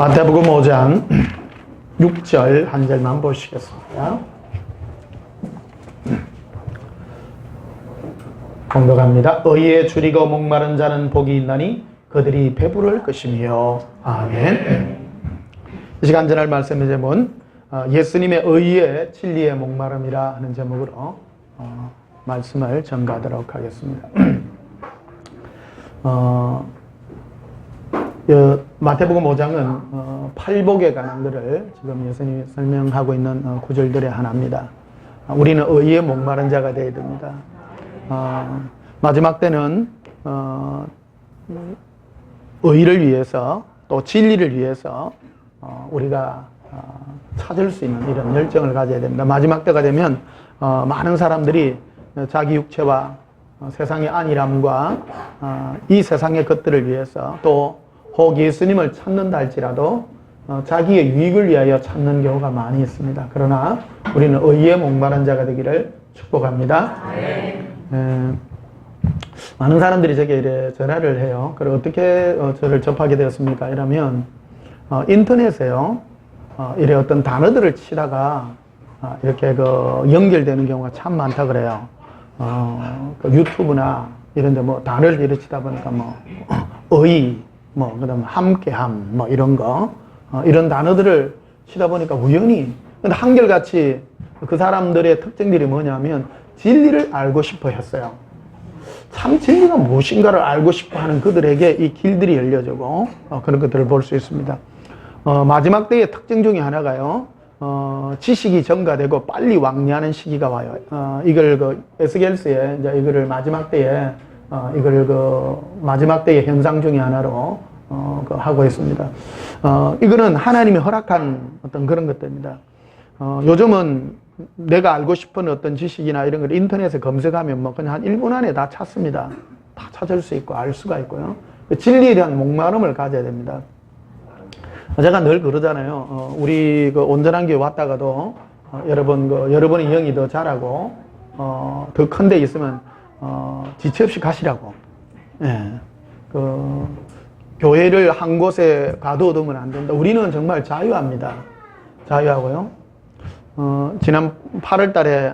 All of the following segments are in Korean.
마태복음 5장 6절 한 절만 보시겠습니다. 공독합니다. 의에 줄이고 목마른 자는 복이 있나니 그들이 배부를 것이며. 아멘. 이 시간 전할 말씀의 제목은 예수님의 의에 진리의 목마름이라 하는 제목으로 말씀을 전가하도록 하겠습니다. 마태복음 5장은 팔복에 관한 것을 지금 예수님이 설명하고 있는 구절들의 하나입니다. 우리는 의에 목마른 자가 되어야 됩니다. 마지막 때는 의를 위해서 또 진리를 위해서 우리가 찾을 수 있는 이런 열정을 가져야 됩니다. 마지막 때가 되면 많은 사람들이 자기 육체와 세상의 안일함과 이 세상의 것들을 위해서 또 혹 예수님을 찾는다 할지라도 자기의 유익을 위하여 찾는 경우가 많이 있습니다. 그러나 우리는 의에 목마른 자가 되기를 축복합니다. 많은 사람들이 제게 이래 전화를 해요. 그리고 어떻게 저를 접하게 되었습니까? 이러면 인터넷에요. 이래 어떤 단어들을 치다가 이렇게 연결되는 경우가 참 많다 그래요. 유튜브나 이런 데 단어를 이렇게 치다 보니까 의, 그다음 함께함, 이런 거, 이런 단어들을 치다 보니까 우연히, 근데 한결같이 그 사람들의 특징들이 뭐냐면 진리를 알고 싶어 했어요. 참 진리가 무엇인가를 알고 싶어 하는 그들에게 이 길들이 열려지고, 그런 것들을 볼 수 있습니다. 마지막 때의 특징 중에 하나가요, 지식이 증가되고 빨리 왕래하는 시기가 와요. 이걸 에스겔서에 이제 이거를 마지막 때에 이걸 마지막 때의 현상 중에 하나로 하고 있습니다. 이거는 하나님이 허락한 어떤 그런 것들입니다. 요즘은 내가 알고 싶은 어떤 지식이나 이런 걸 인터넷에 검색하면 그냥 한 1분 안에 다 찾습니다. 다 찾을 수 있고 알 수가 있고요. 진리에 대한 목마름을 가져야 됩니다. 제가 늘 그러잖아요. 우리 온전한 교회 왔다가도 여러분의 영이 더 자라고 더 큰 데 있으면 지체 없이 가시라고. 교회를 한 곳에 가둬두면 안 된다. 우리는 정말 자유합니다. 자유하고요. 지난 8월 달에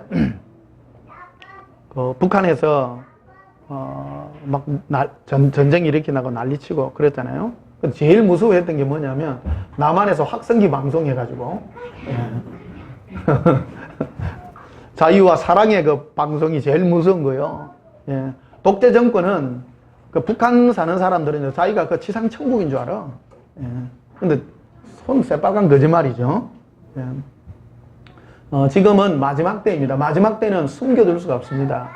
북한에서 전쟁 일으키나고 난리치고 그랬잖아요. 제일 무서워했던 게 뭐냐면 남한에서 확성기 방송해가지고 자유와 사랑의 그 방송이 제일 무서운 거예요. 독재 정권은 북한 사는 사람들은 자기가 지상 천국인 줄 알아. 근데 손 새빨간 거짓말이죠. 지금은 마지막 때입니다. 마지막 때는 숨겨둘 수가 없습니다.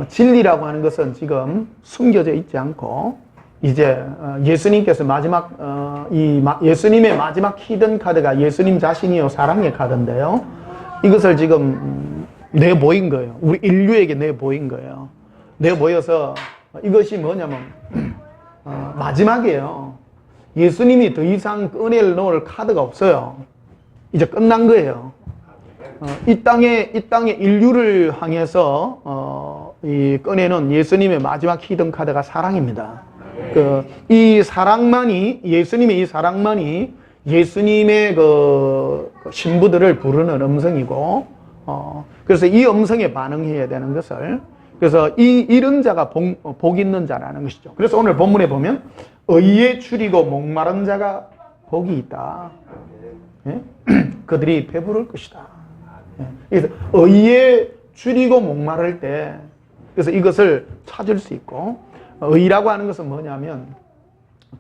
진리라고 하는 것은 지금 숨겨져 있지 않고 이제 예수님께서 예수님의 마지막 히든 카드가 예수님 자신이요 사랑의 카드인데요. 이것을 지금 내보인 거예요. 우리 인류에게 내보인 거예요. 내보여서 이것이 뭐냐면 마지막이에요. 예수님이 더 이상 꺼내 놓을 카드가 없어요. 이제 끝난 거예요. 이 땅에 인류를 향해서 꺼내는 예수님의 마지막 히든 카드가 사랑입니다. 이 사랑만이 예수님의 신부들을 부르는 음성이고, 그래서 이 음성에 반응해야 되는 것을, 그래서 이런 자가 복 있는 자라는 것이죠. 그래서 오늘 본문에 보면 의에 줄이고 목마른 자가 복이 있다. 그들이 배부를 것이다. 그래서 의에 줄이고 목마를 때, 그래서 이것을 찾을 수 있고, 의라고 하는 것은 뭐냐면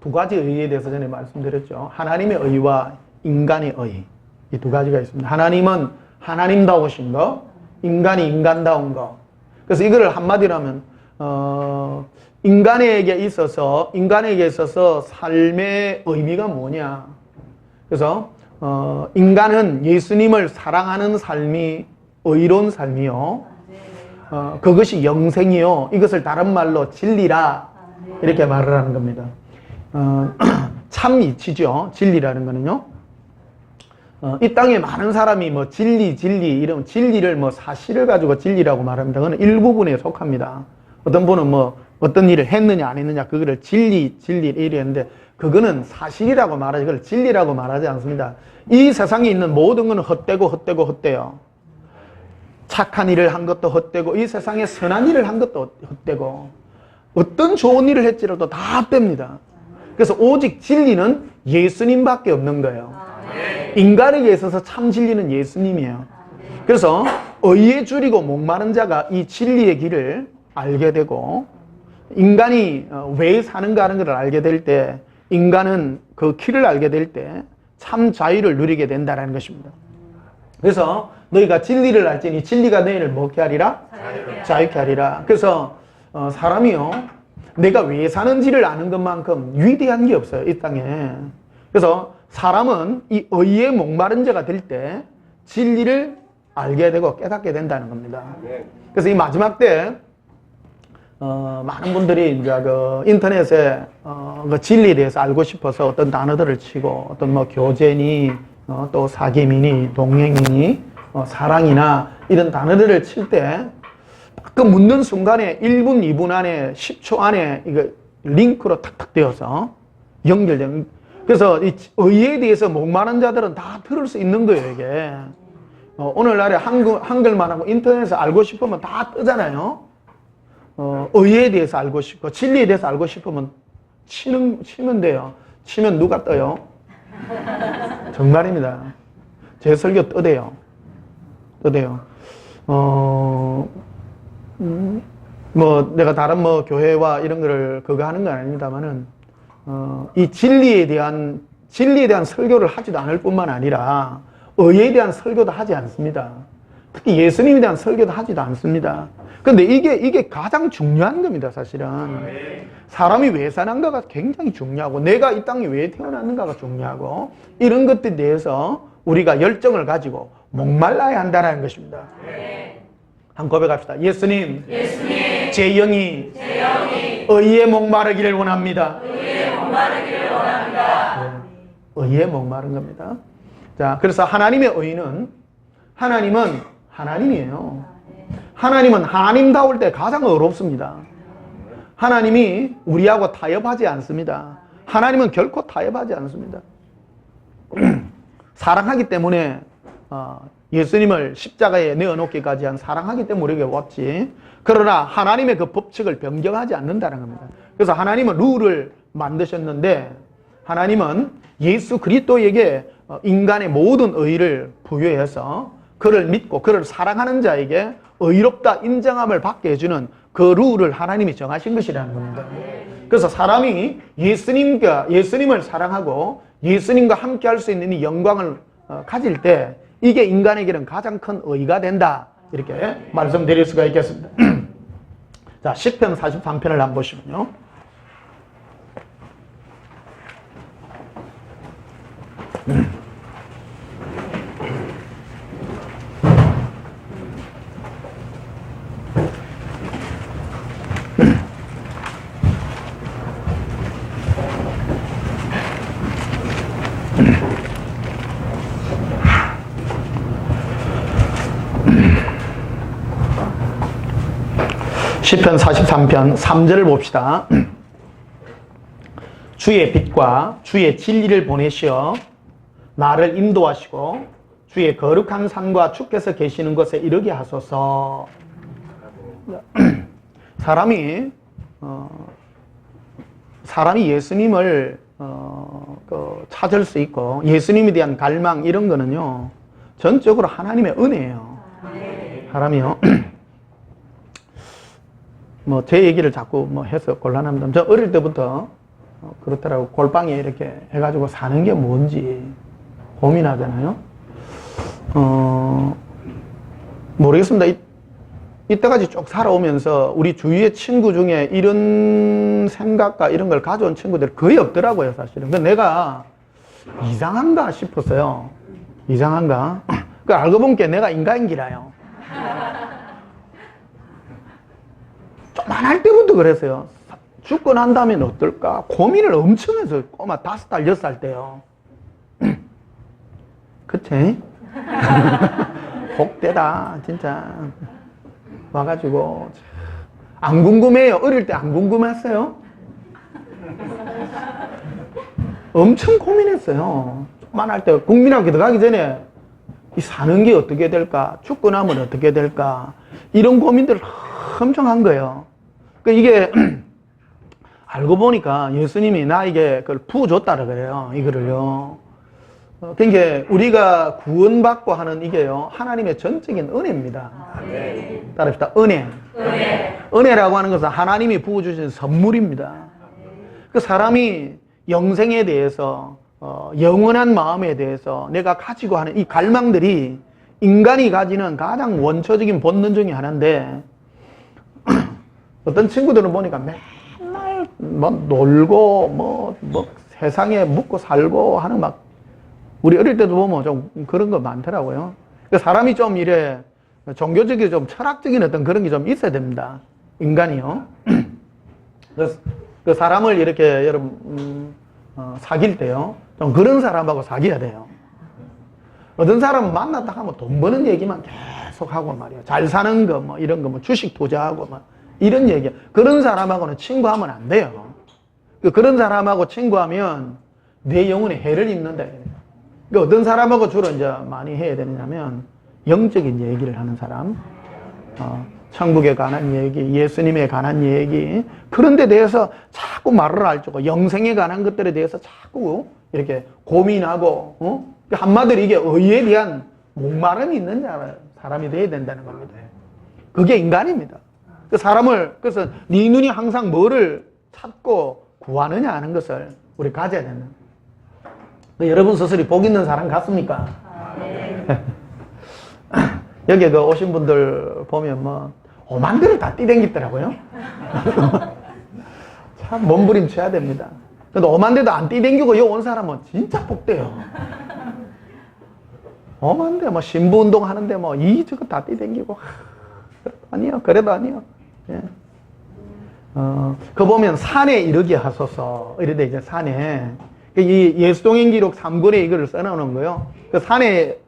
두 가지 의에 대해서 전에 말씀드렸죠. 하나님의 의와 인간의 의, 이 두 가지가 있습니다. 하나님은 하나님다우신 거, 인간이 인간다운 거. 그래서 이거를 한마디로 하면 인간에게 있어서 삶의 의미가 뭐냐. 그래서 인간은 예수님을 사랑하는 삶이 의로운 삶이요. 그것이 영생이요. 이것을 다른 말로 진리라 이렇게 말을 하는 겁니다. 참 이치죠. 진리라는 거는요. 이 땅에 많은 사람이 진리 이런 진리를 사실을 가지고 진리라고 말합니다. 그건 일부분에 속합니다. 어떤 분은 어떤 일을 했느냐 안 했느냐 그거를 진리 이랬는데 그거는 사실이라고 말하지, 그걸 진리라고 말하지 않습니다. 이 세상에 있는 모든 것은 헛되고 헛되고 헛돼요. 착한 일을 한 것도 헛되고, 이 세상에 선한 일을 한 것도 헛되고, 어떤 좋은 일을 했지라도 다 헛됩니다. 그래서 오직 진리는 예수님밖에 없는 거예요. 인간에게 있어서 참 진리는 예수님이에요. 그래서 의에 줄이고 목마른 자가 이 진리의 길을 알게 되고, 인간이 왜 사는가 하는 것을 알게 될 때, 인간은 그 길을 알게 될 때 참 자유를 누리게 된다는 것입니다. 그래서 너희가 진리를 알지니 진리가 너희를 뭐게 하리라? 자유케 하리라. 그래서 사람이요, 내가 왜 사는지를 아는 것만큼 위대한 게 없어요, 이 땅에. 그래서 사람은 이 의에 목마른 자가 될 때 진리를 알게 되고 깨닫게 된다는 겁니다. 그래서 이 마지막 때 많은 분들이 이제 그 인터넷에 그 진리에 대해서 알고 싶어서 어떤 단어들을 치고, 어떤 뭐 교제니, 또 사귐이니, 동행이니, 사랑이나 이런 단어들을 칠 때 그 묻는 순간에 1분, 2분 안에 10초 안에 이거 링크로 탁탁 되어서 연결된. 그래서 이 의에 대해서 목마른 자들은 다 들을 수 있는 거예요, 이게. 오늘날에 한글만 하고 인터넷에서 알고 싶으면 다 뜨잖아요. 의에 대해서 알고 싶고 진리에 대해서 알고 싶으면 치면 돼요. 치면 누가 떠요? 정말입니다. 제 설교 떠대요. 뭐 내가 다른 뭐 교회와 이런 거를 그거 하는 건 아닙니다만은 이 진리에 대한 설교를 하지도 않을 뿐만 아니라 의에 대한 설교도 하지 않습니다. 특히 예수님에 대한 설교도 하지도 않습니다. 근데 이게 가장 중요한 겁니다, 사실은. 사람이 왜 사는가가 굉장히 중요하고, 내가 이 땅에 왜 태어났는가가 중요하고, 이런 것들에 대해서 우리가 열정을 가지고 목말라야 한다는 것입니다. 한번 고백합시다. 예수님, 제 영이 의에 목마르기를 원합니다. 의에 목마른 겁니다. 자, 그래서 하나님의 의는, 하나님은 하나님이에요. 하나님은 하나님다울 때 가장 어렵습니다. 하나님이 우리하고 타협하지 않습니다. 하나님은 결코 타협하지 않습니다. 사랑하기 때문에 예수님을 십자가에 내어놓기까지 한, 사랑하기 때문에 우리에게 왔지. 그러나 하나님의 그 법칙을 변경하지 않는다는 겁니다. 그래서 하나님은 룰을 만드셨는데, 하나님은 예수 그리스도에게 인간의 모든 의를 부여해서 그를 믿고 그를 사랑하는 자에게 의롭다 인정함을 받게 해주는 그 룰을 하나님이 정하신 것이라는 겁니다. 그래서 사람이 예수님을 사랑하고 예수님과 함께 할 수 있는 이 영광을 가질 때, 이게 인간에게는 가장 큰 의가 된다, 이렇게 말씀드릴 수가 있겠습니다. 자, 시편 43편을 한번 보시면요. 시편 43편 3절을 봅시다. 주의 빛과 주의 진리를 보내시어 나를 인도하시고 주의 거룩한 산과 주께서 계시는 곳에 이르게 하소서. 사람이 예수님을 찾을 수 있고 예수님에 대한 갈망, 이런 거는요, 전적으로 하나님의 은혜예요. 사람이요. 뭐 제 얘기를 자꾸 뭐 해서 곤란합니다. 저 어릴 때부터 그렇더라고. 골방에 이렇게 해가지고 사는 게 뭔지 고민하잖아요. 모르겠습니다. 이때까지 쭉 살아오면서 우리 주위의 친구 중에 이런 생각과 이런 걸 가져온 친구들이 거의 없더라고요, 사실은. 내가 이상한가 싶었어요. 이상한가? 그 알고 보니까 내가 인간인기라요. 조만할 때부터 그랬어요. 죽고 난 다음엔 어떨까? 고민을 엄청 해서 꼬마 5살, 6살 때요. 그치? 복되다, 진짜. 와가지고. 안 궁금해요. 어릴 때 안 궁금했어요? 엄청 고민했어요. 조그만할 때 국민학교 들어가기 전에 이 사는 게 어떻게 될까? 죽고 나면 어떻게 될까? 이런 고민들을 엄청 한 거예요. 이게 알고 보니까 예수님이 나에게 그걸 부어줬다라 그래요. 이거를요. 그러니까 우리가 구원받고 하는 이게요, 하나님의 전적인 은혜입니다. 따라합시다. 은혜. 은혜라고 하는 것은 하나님이 부어주신 선물입니다. 그 사람이 영생에 대해서, 영원한 마음에 대해서 내가 가지고 하는 이 갈망들이 인간이 가지는 가장 원초적인 본능 중에 하나인데, 어떤 친구들은 보니까 맨날 뭐 놀고, 뭐 세상에 묵고 살고 하는 막, 우리 어릴 때도 보면 좀 그런 거 많더라고요. 사람이 좀 이래 종교적이고 좀 철학적인 어떤 그런 게 좀 있어야 됩니다. 인간이요. 그 사람을 이렇게 여러분 사귈 때요, 좀 그런 사람하고 사귀어야 돼요. 어떤 사람은 만났다 하면 돈 버는 얘기만 계속 하고 말이야. 잘 사는 거 뭐 이런 거 뭐 주식 투자하고 막 이런 얘기. 그런 사람하고는 친구하면 안 돼요. 그런 사람하고 친구하면 내 영혼에 해를 입는다. 어떤 사람하고 주로 이제 많이 해야 되느냐면 영적인 얘기를 하는 사람, 천국에 관한 얘기, 예수님에 관한 얘기, 그런 데 대해서 자꾸 말을 알고 영생에 관한 것들에 대해서 자꾸 이렇게 고민하고, 한마디로 이게 의에 대한 목마름이 있는 사람이 돼야 된다는 겁니다. 그게 인간입니다. 그래서 네 눈이 항상 뭐를 찾고 구하느냐 하는 것을 우리 가져야 된다. 여러분 스스로 복 있는 사람 같습니까? 여기 오신 분들 보면 뭐 오만 대를 다 뛰댕기더라고요. 참 몸부림쳐야 됩니다. 근데 오만 대도 안 뛰댕기고 여기 온 사람은 진짜 복돼요. 오만 대 뭐 신부운동 하는데 뭐 이저거 다 뛰댕기고, 아니요, 그래도 아니요. 예. 그 보면 산에 이르게 하소서 이러대. 이제 산에 이 예수동행기록 3권에 이거를 써놓은 거예요. 그 산을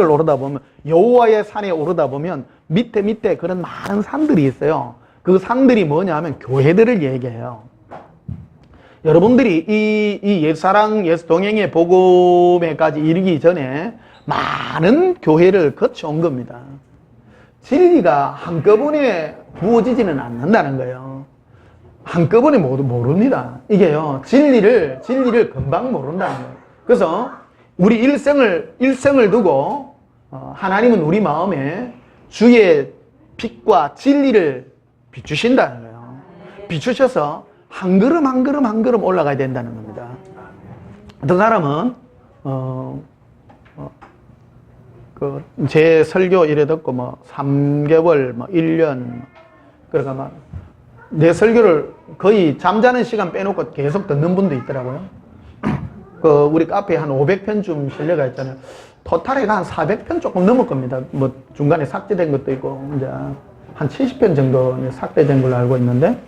오르다 보면, 여호와의 산에 오르다 보면 밑에 그런 많은 산들이 있어요. 그 산들이 뭐냐면 교회들을 얘기해요. 여러분들이 이 옛사랑 예수동행의 복음에까지 이르기 전에 많은 교회를 거쳐온 겁니다. 진리가 한꺼번에 부어지지는 않는다는 거예요. 한꺼번에 모두 모릅니다. 이게요, 진리를 금방 모른다는 거예요. 그래서 우리 일생을 두고, 하나님은 우리 마음에 주의 빛과 진리를 비추신다는 거예요. 비추셔서 한 걸음 한 걸음 올라가야 된다는 겁니다. 어떤 사람은, 제 설교 이래 듣고 3개월, 1년, 그러니까 내 설교를 거의 잠자는 시간 빼놓고 계속 듣는 분도 있더라고요. 우리 카페에 한 500편쯤 실려가 있잖아요. 토탈에가 한 400편 조금 넘을 겁니다. 뭐 중간에 삭제된 것도 있고, 이제 한 70편 정도 삭제된 걸로 알고 있는데,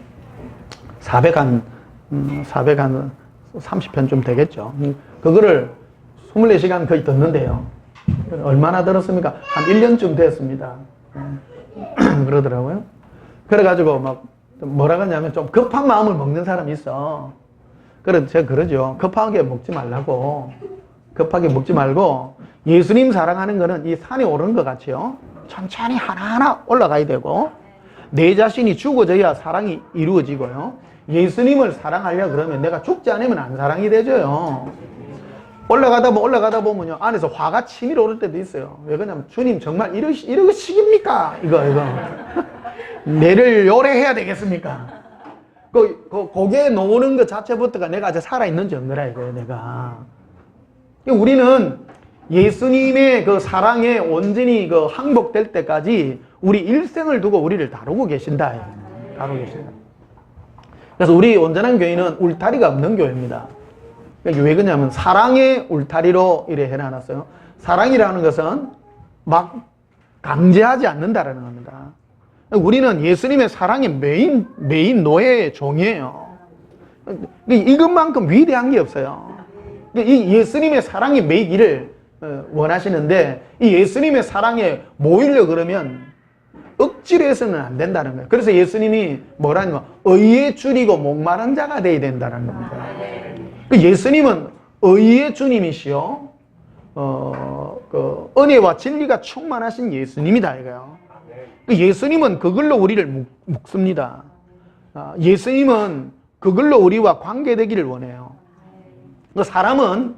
430편 좀 되겠죠. 그거를 24시간 거의 듣는데요. 얼마나 들었습니까? 한 1년쯤 됐습니다. 그러더라고요. 그래가지고 뭐라 그러냐면 좀 급한 마음을 먹는 사람이 있어. 그래서 제가 그러죠. 급하게 먹지 말라고. 급하게 먹지 말고, 예수님 사랑하는 거는 이 산에 오르는 것 같이요, 천천히 하나하나 올라가야 되고, 내 자신이 죽어져야 사랑이 이루어지고요. 예수님을 사랑하려고 그러면 내가 죽지 않으면 안 사랑이 되죠요. 올라가다 보면요, 안에서 화가 치밀어 오를 때도 있어요. 왜 그러냐면, 주님 정말 이러시깁니까? 이거. 내를 요래해야 되겠습니까? 고개 놓는 것 자체부터가 내가 아직 살아있는지 없느라 이거예요, 내가. 우리는 예수님의 그 사랑에 온전히 항복될 때까지 우리 일생을 두고 우리를 다루고 계신다. 다루고 계신다. 그래서 우리 온전한 교회는 울타리가 없는 교회입니다. 왜 그러냐면 사랑의 울타리로 이래 해놔놨어요. 사랑이라는 것은 막 강제하지 않는다라는 겁니다. 우리는 예수님의 사랑의 메인 노예의 종이에요. 이것만큼 위대한 게 없어요. 이 예수님의 사랑이 매기를 원하시는데, 이 예수님의 사랑에 모이려 그러면 억지로 해서는 안 된다는 거예요. 그래서 예수님이 뭐라냐면 의에 줄이고 목마른 자가 돼야 된다는 겁니다. 예수님은 의의 주님이시요 은혜와 진리가 충만하신 예수님이다 이거요. 그 예수님은 그걸로 우리를 묶습니다. 예수님은 그걸로 우리와 관계되기를 원해요. 그 사람은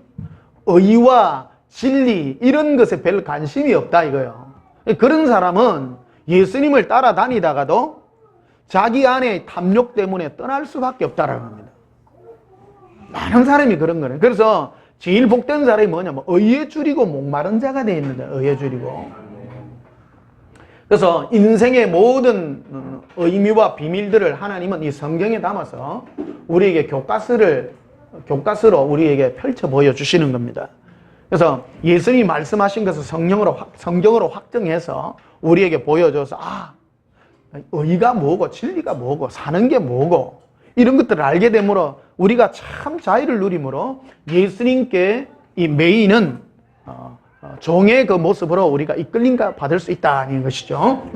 의와 진리 이런 것에 별 관심이 없다 이거요. 그런 사람은 예수님을 따라다니다가도 자기 안에 탐욕 때문에 떠날 수밖에 없다라는 겁니다. 많은 사람이 그런 거예요. 그래서 제일 복된 사람이 뭐냐면 의에 줄이고 목마른 자가 되어 있는데, 의에 줄이고. 그래서 인생의 모든 의미와 비밀들을 하나님은 이 성경에 담아서 우리에게 교과서로 우리에게 펼쳐 보여주시는 겁니다. 그래서 예수님이 말씀하신 것을 성경으로 확정해서 우리에게 보여줘서 의가 뭐고 진리가 뭐고 사는 게 뭐고 이런 것들을 알게 되므로 우리가 참 자유를 누리므로 예수님께 이 메이는 종의 그 모습으로 우리가 이끌림 받을 수 있다는 것이죠.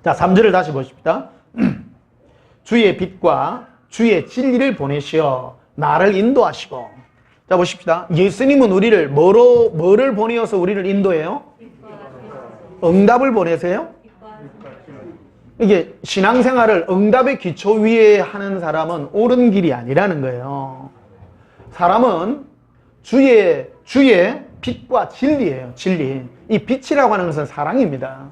자, 3절을 다시 보십시다. 주의 빛과 주의 진리를 보내시어 나를 인도하시고. 자, 보십시다. 예수님은 우리를 뭐를 보내어서 우리를 인도해요? 응답을 보내세요? 이게 신앙생활을 응답의 기초 위에 하는 사람은 옳은 길이 아니라는 거예요. 사람은 주의 빛과 진리예요. 진리. 이 빛이라고 하는 것은 사랑입니다.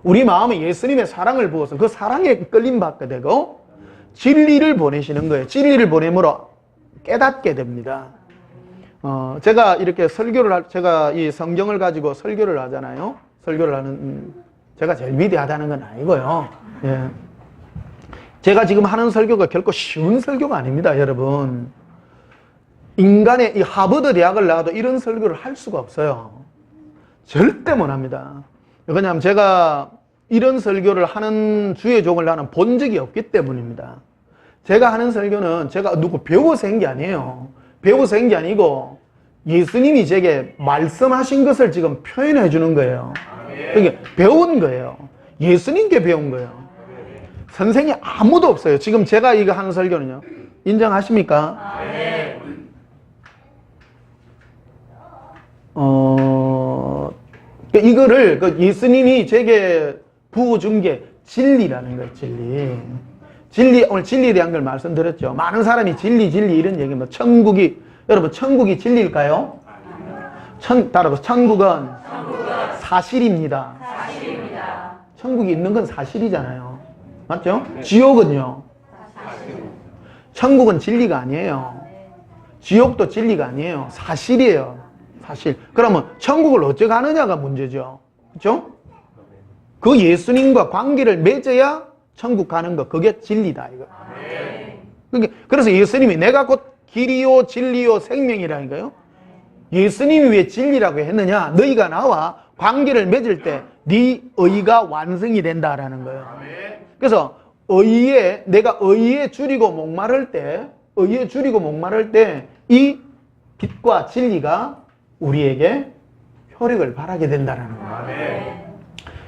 우리 마음에 예수님의 사랑을 부어서 그 사랑에 끌림 받게 되고 진리를 보내시는 거예요. 진리를 보내므로 깨닫게 됩니다. 제가 이렇게 제가 이 성경을 가지고 설교를 하잖아요. 설교를 하는, 제가 제일 위대하다는 건 아니고요. 예. 제가 지금 하는 설교가 결코 쉬운 설교가 아닙니다, 여러분. 인간의 이 하버드 대학을 나와도 이런 설교를 할 수가 없어요. 절대 못 합니다. 왜냐하면 제가 이런 설교를 하는 주의 종을 나는 본 적이 없기 때문입니다. 제가 하는 설교는 제가 누구 배워서 한 게 아니에요. 배워서 한 게 아니고 예수님이 제게 말씀하신 것을 지금 표현해 주는 거예요. 그러니까 배운 거예요. 예수님께 배운 거예요. 선생이 아무도 없어요. 지금 제가 이거 하는 설교는요. 인정하십니까? 이거를 예수님이 제게 부어준 게 진리라는 거예요. 진리. 오늘 진리에 대한 걸 말씀드렸죠. 많은 사람이 진리 이런 얘기입니다. 여러분 천국이 진리일까요? 따라서 천국은 사실입니다. 천국이 있는 건 사실이잖아요. 맞죠? 지옥은요? 천국은 진리가 아니에요. 지옥도 진리가 아니에요. 사실이에요. 사실. 그러면 천국을 어찌 가느냐가 문제죠. 그렇죠? 그 예수님과 관계를 맺어야 천국 가는 거, 그게 진리다 이거. 그래서 예수님이 내가 곧 길이요 진리요 생명이라니까요. 예수님이 왜 진리라고 했느냐? 너희가 나와 관계를 맺을 때 네 의가 완성이 된다라는 거예요. 그래서 내가 의에 줄이고 목마를 때 이 빛과 진리가 우리에게 효력을 발하게 된다는 거예요.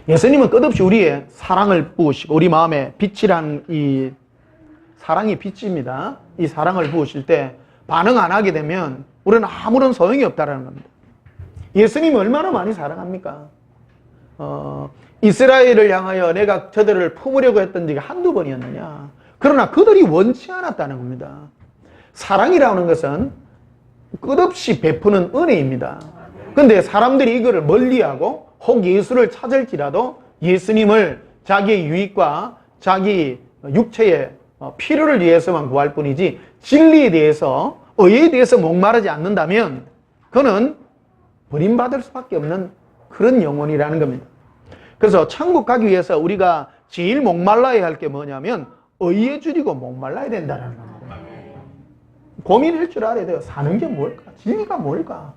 예수님은 끝없이 우리의 사랑을 부으시고 우리 마음에 빛이란 이 사랑이 빛입니다. 이 사랑을 부으실 때 반응 안 하게 되면 우리는 아무런 소용이 없다는 겁니다. 예수님이 얼마나 많이 사랑합니까? 이스라엘을 향하여 내가 저들을 품으려고 했던 적이 한두 번이었느냐. 그러나 그들이 원치 않았다는 겁니다. 사랑이라는 것은 끝없이 베푸는 은혜입니다. 그런데 사람들이 이거를 멀리하고 혹 예수를 찾을지라도 예수님을 자기의 유익과 자기 육체의 필요를 위해서만 구할 뿐이지 진리에 대해서 의에 대해서 목마르지 않는다면 그는 버림받을 수밖에 없는 그런 영혼이라는 겁니다. 그래서 천국 가기 위해서 우리가 제일 목말라야 할 게 뭐냐면 의에 줄이고 목말라야 된다는 겁니다. 고민할 줄 알아야 돼요. 사는 게 뭘까? 진리가 뭘까?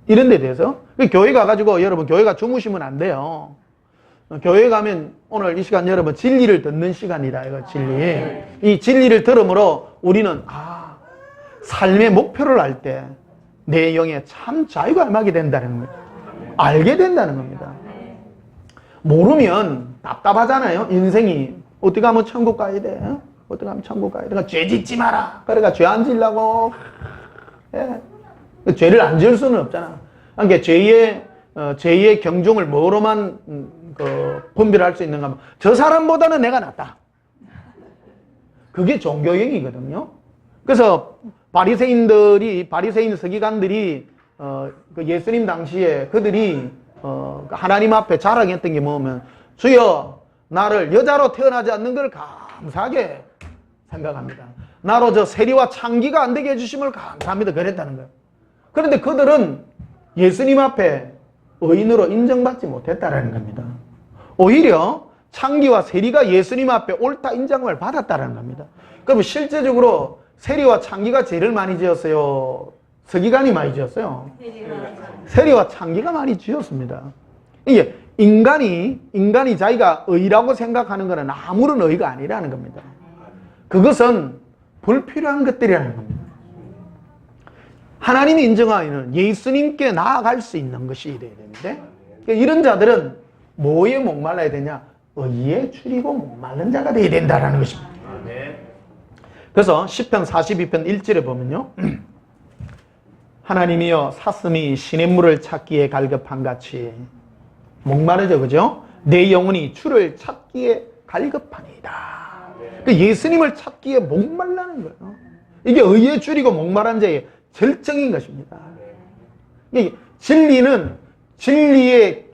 이런 데 대해서. 교회 가가지고 여러분 교회가 주무시면 안 돼요. 교회 가면 오늘 이 시간 여러분 진리를 듣는 시간이다. 이거 진리. 이 진리를 들음으로 우리는 삶의 목표를 알 때 내 영에 참 자유가 임하게 된다는 거예요. 알게 된다는 겁니다. 모르면 답답하잖아요. 인생이 어떻게 하면 천국 가야 돼? 어떻게 하면 천국 가야 돼? 죄 짓지 마라. 그러니까 죄 안 지려고 죄를 안 지을 수는 없잖아. 그러니까 죄의 경종을 뭐로만 분별할 수 있는가 하면 저 사람보다는 내가 낫다. 그게 종교행위거든요. 그래서 바리새인 서기관들이 그 예수님 당시에 그들이 하나님 앞에 자랑했던 게 뭐냐면 주여 나를 여자로 태어나지 않는 걸 감사하게 생각합니다. 나로 저 세리와 창기가 안 되게 해주심을 감사합니다. 그랬다는 거예요. 그런데 그들은 예수님 앞에 의인으로 인정받지 못했다라는 겁니다. 오히려 창기와 세리가 예수님 앞에 옳다 인정을 받았다라는 겁니다. 그럼 실제적으로 세리와 창기가 죄를 많이 지었어요? 서기관이 많이 지었어요? 세리와 창기가 많이 지었습니다. 이게 인간이 자기가 의라고 생각하는 것은 아무런 의가 아니라는 겁니다. 그것은 불필요한 것들이라는 겁니다. 하나님이 인정하는 예수님께 나아갈 수 있는 것이 돼야 되는데 이런 자들은 뭐에 목말라야 되냐? 의에 줄이고 목마른 자가 돼야 된다는 것입니다. 그래서 시편 42편 1절에 보면요. 하나님이여 사슴이 시냇물을 찾기에 갈급한 같이 목마르죠, 그죠? 내 영혼이 주를 찾기에 갈급하니이다. 예수님을 찾기에 목말라는 거예요. 이게 의에 줄이고 목마른 자의 절정인 것입니다. 진리의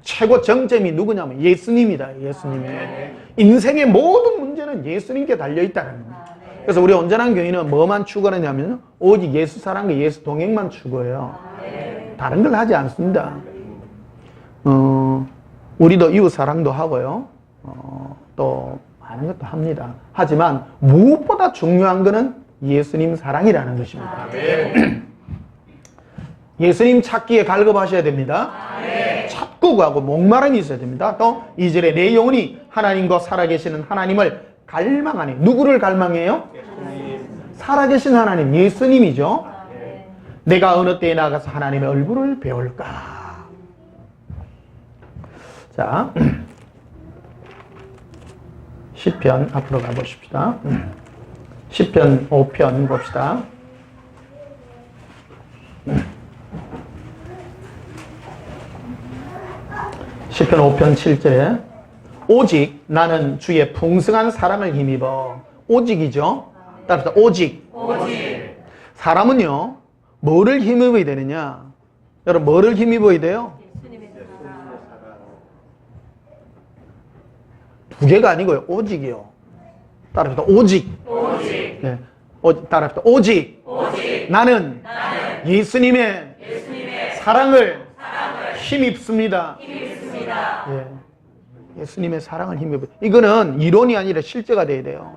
최고 정점이 누구냐면 예수님이다. 예수님이에요. 인생의 모든 문제는 예수님께 달려있다는 겁니다. 그래서 우리 온전한 교인은 뭐만 추구하느냐면 오직 예수 사랑과 예수 동행만 추구해요. 다른 걸 하지 않습니다. 우리도 이웃 사랑도 하고요. 또 많은 것도 합니다. 하지만 무엇보다 중요한 것은 예수님 사랑이라는 것입니다. 예수님 찾기에 갈급하셔야 됩니다. 찾고 가고 목마름이 있어야 됩니다. 또 2절에 내 영혼이 하나님과 살아계시는 하나님을 갈망하니 누구를 갈망해요? 살아계신 하나님, 예수님이죠. 내가 어느 때에 나가서 하나님의 얼굴을 배울까? 자, 시편 앞으로 가보십시다. 시편 5편 봅시다. 시편 5편 7절에 오직 나는 주의 풍성한 사랑을 힘입어. 오직이죠. 따라서 오직. 사람은요 뭐를 힘입어야 되느냐? 여러분 뭐를 힘입어야 돼요? 두 개가 아니고요. 오직이요. 따라합시다. 오직. 네. 따라합시다. 오직. 나는 예수님의 사랑을 힘입습니다. 예. 예수님의 사랑을 힘입어. 이거는 이론이 아니라 실제가 돼야 돼요.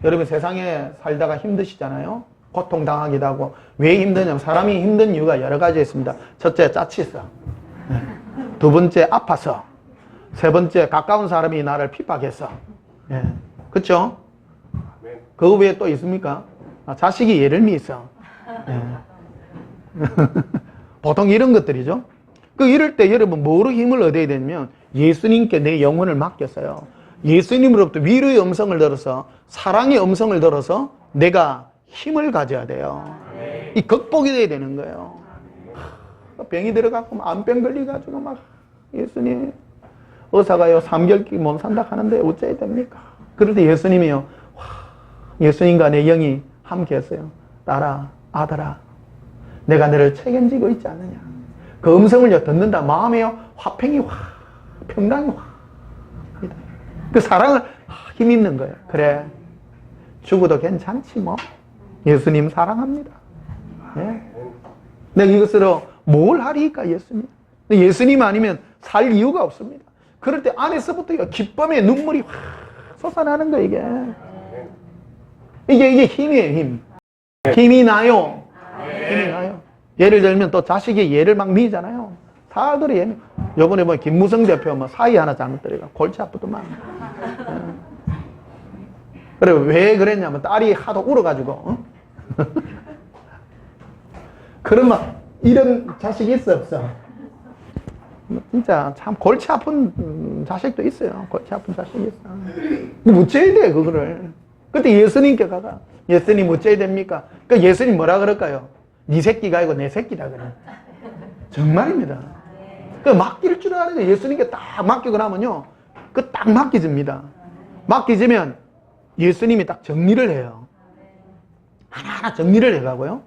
여러분 세상에 살다가 힘드시잖아요. 고통당하기도 하고. 왜 힘드냐면 사람이 힘든 이유가 여러 가지 있습니다. 첫째 짜치서, 두 번째 아파서, 세 번째 가까운 사람이 나를 핍박해서. 예. 그렇죠? 그 외에 또 있습니까? 자식이 예를 미서. 예. 보통 이런 것들이죠. 이럴 때 여러분 뭐로 힘을 얻어야 되냐면 예수님께 내 영혼을 맡겼어요. 예수님으로부터 위로의 음성을 들어서 사랑의 음성을 들어서 내가 힘을 가져야 돼요. 이 극복이 돼야 되는 거예요. 병이 들어가고 암병 걸려가지고 막 예수님 의사가요 3개월 못 산다 하는데 어째야 됩니까? 그럴 때 예수님이요 예수님과 내 영이 함께 했어요. 딸아 아들아 내가 너를 책임지고 있지 않느냐. 그 음성을 듣는다 마음에요 화평이 평강이 그 사랑을 힘입는 거예요. 그래 죽어도 괜찮지 뭐 예수님 사랑합니다. 예. 내가 이것으로 뭘 하리까 예수님. 예수님 아니면 살 이유가 없습니다. 그럴 때 안에서부터 기쁨의 눈물이 확 솟아나는 거예요. 이게 힘이에요. 힘이 나요. 힘이 나요. 예를 들면 또 자식이 예를 막 미잖아요. 사들이 예. 요번에 뭐 김무성 대표 뭐 사이 하나 잘못 들어가 골치 아프더만. 그래 왜 그랬냐면 딸이 하도 울어가지고. 그러면 이런 자식이 있어 없어? 진짜 참 골치 아픈 자식도 있어요. 골치 아픈 자식이 있어. 어째야 돼 그거를. 그때 예수님께 가가 예수님 어째야 됩니까? 그러니까 예수님 뭐라 그럴까요? 네 새끼가 아니고 내 새끼다 그래. 정말입니다. 그 맡길 줄 아는 게 예수님께 딱 맡기고 나면요, 그 딱 맡기집니다. 맡기지면 예수님이 딱 정리를 해요. 하나하나 정리를 해가고요.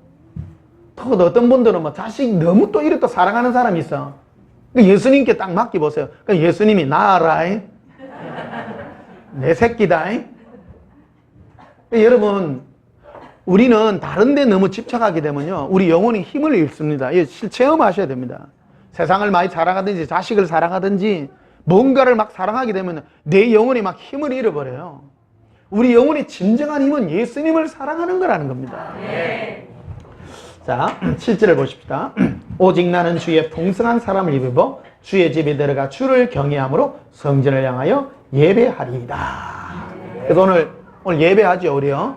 또 어떤 분들은 뭐 자식 너무 또 이래 또 사랑하는 사람이 있어. 예수님께 딱 맡겨보세요. 그럼 예수님이 나아라, 내 새끼다. 여러분, 우리는 다른 데 너무 집착하게 되면요, 우리 영혼이 힘을 잃습니다. 체험하셔야 됩니다. 세상을 많이 사랑하든지 자식을 사랑하든지 뭔가를 막 사랑하게 되면 내 영혼이 막 힘을 잃어버려요. 우리 영혼의 진정한 힘은 예수님을 사랑하는 거라는 겁니다. 자, 7절을 보십시다. 오직 나는 주의 풍성한 사람을 입어 주의 집에 들어가 주를 경외함으로 성전을 향하여 예배하리이다. 그래서 오늘 예배하죠, 우리요.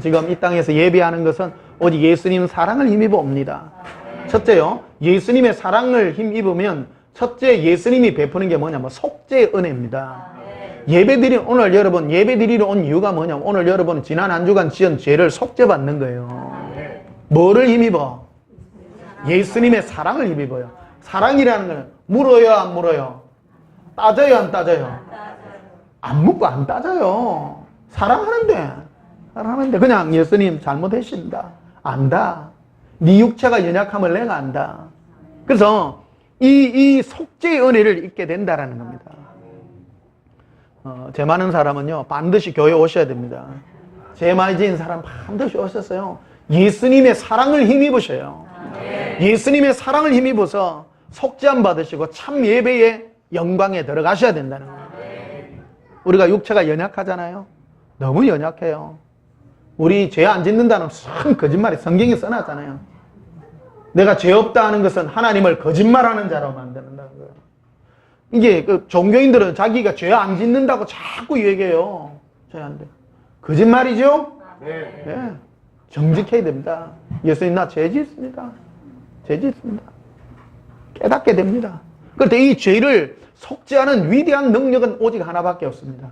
지금 이 땅에서 예배하는 것은 오직 예수님 사랑을 힘입어 옵니다. 첫째요, 예수님의 사랑을 힘입으면 첫째 예수님이 베푸는 게 뭐냐면 속죄의 은혜입니다. 오늘 여러분 예배드리러 온 이유가 뭐냐면 오늘 여러분 지난 한 주간 지은 죄를 속죄받는 거예요. 뭐를 힘입어? 예수님의 사랑을 힘입어요. 사랑이라는 건 물어요, 안 물어요? 따져요, 안 따져요? 안 묻고 안 따져요. 사랑하는데 그냥 예수님 잘못했습니다. 안다. 네 육체가 연약함을 내가 안다. 그래서 이 속죄의 은혜를 잊게 된다라는 겁니다. 죄 많은 사람은요, 반드시 교회 오셔야 됩니다. 죄 많이 지은 사람 반드시 오셨어요. 예수님의 사랑을 힘입으셔요. 예수님의 사랑을 힘입어서 속죄함 받으시고 참 예배의 영광에 들어가셔야 된다는 거예요. 우리가 육체가 연약하잖아요. 너무 연약해요. 우리 죄 안 짓는다는 참 거짓말이 성경에 써놨잖아요. 내가 죄 없다 하는 것은 하나님을 거짓말하는 자로 만드는다는 거예요. 이게 종교인들은 자기가 죄 안 짓는다고 자꾸 얘기해요. 죄 안 돼. 거짓말이죠? 네. 정직해야 됩니다. 예수님 나 죄 짓습니다. 죄 짓습니다. 깨닫게 됩니다. 그런데 이 죄를 속죄하는 위대한 능력은 오직 하나밖에 없습니다.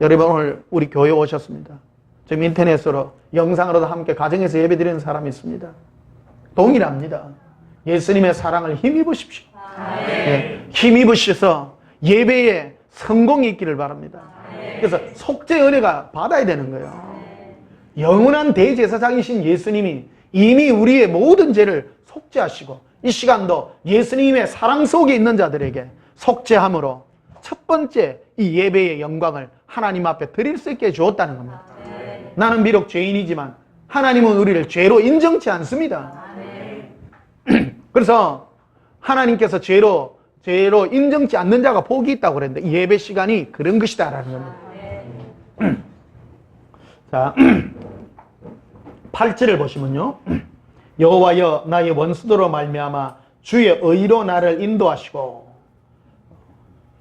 여러분 오늘 우리 교회 오셨습니다. 지금 인터넷으로 영상으로도 함께 가정에서 예배드리는 사람이 있습니다. 동일합니다. 예수님의 사랑을 힘입으십시오. 네. 힘입으셔서 예배에 성공이 있기를 바랍니다. 그래서 속죄 은혜가 받아야 되는 거예요. 영원한 대제사장이신 예수님이 이미 우리의 모든 죄를 속죄하시고 이 시간도 예수님의 사랑 속에 있는 자들에게 속죄함으로 첫 번째 이 예배의 영광을 하나님 앞에 드릴 수 있게 주었다는 겁니다. 나는 비록 죄인이지만 하나님은 우리를 죄로 인정치 않습니다. 그래서 하나님께서 죄로 인정치 않는 자가 복이 있다고 그랬는데 이 예배 시간이 그런 것이다라는 겁니다. 자, 8절을 보시면요. 여호와여 나의 원수도로 말미암아 주의 의로 나를 인도하시고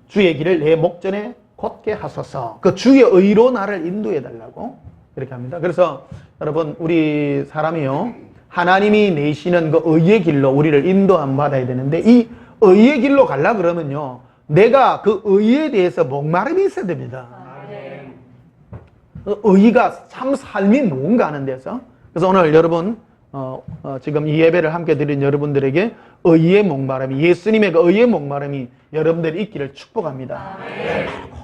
주의 길을 내 목전에 곧게 하소서. 그 주의 의로 나를 인도해 달라고 이렇게 합니다. 그래서 여러분 우리 사람이요, 하나님이 내시는 그 의의 길로 우리를 인도함 받아야 되는데 이 의의 길로 가려 그러면요, 내가 그 의에 대해서 목마름이 있어야 됩니다. 의의가 참 삶이 뭔가 하는 데서. 그래서 오늘 여러분 지금 이 예배를 함께 드린 여러분들에게 의의 목마름이, 예수님의 그 의의 목마름이 여러분들이 있기를 축복합니다.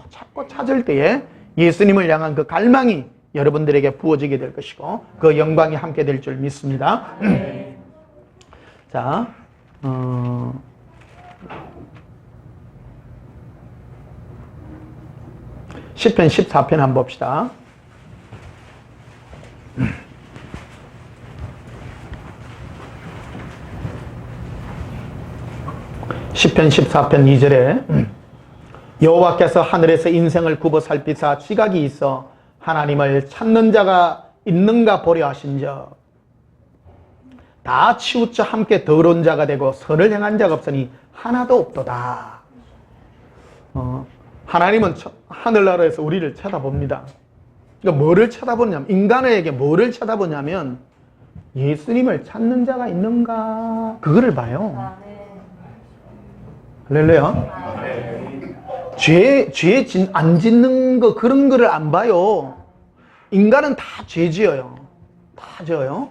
자꾸 찾을 때에 예수님을 향한 그 갈망이 여러분들에게 부어지게 될 것이고 그 영광이 함께 될 줄 믿습니다. 자, 시편 14편 한번 봅시다. 시편 14편 2절에 여호와께서 하늘에서 인생을 굽어 살피사 지각이 있어 하나님을 찾는 자가 있는가 보려 하신즉 다 치우쳐 함께 더러운 자가 되고 선을 행한 자가 없으니 하나도 없도다. 하나님은 하늘나라에서 우리를 쳐다봅니다. 그러니까 뭐를 쳐다보냐면, 인간에게 뭐를 쳐다보냐면 예수님을 찾는 자가 있는가 그거를 봐요. 할렐루야. 죄 안 짓는 거 그런 거를 안 봐요. 인간은 다 죄 지어요. 다 지어요.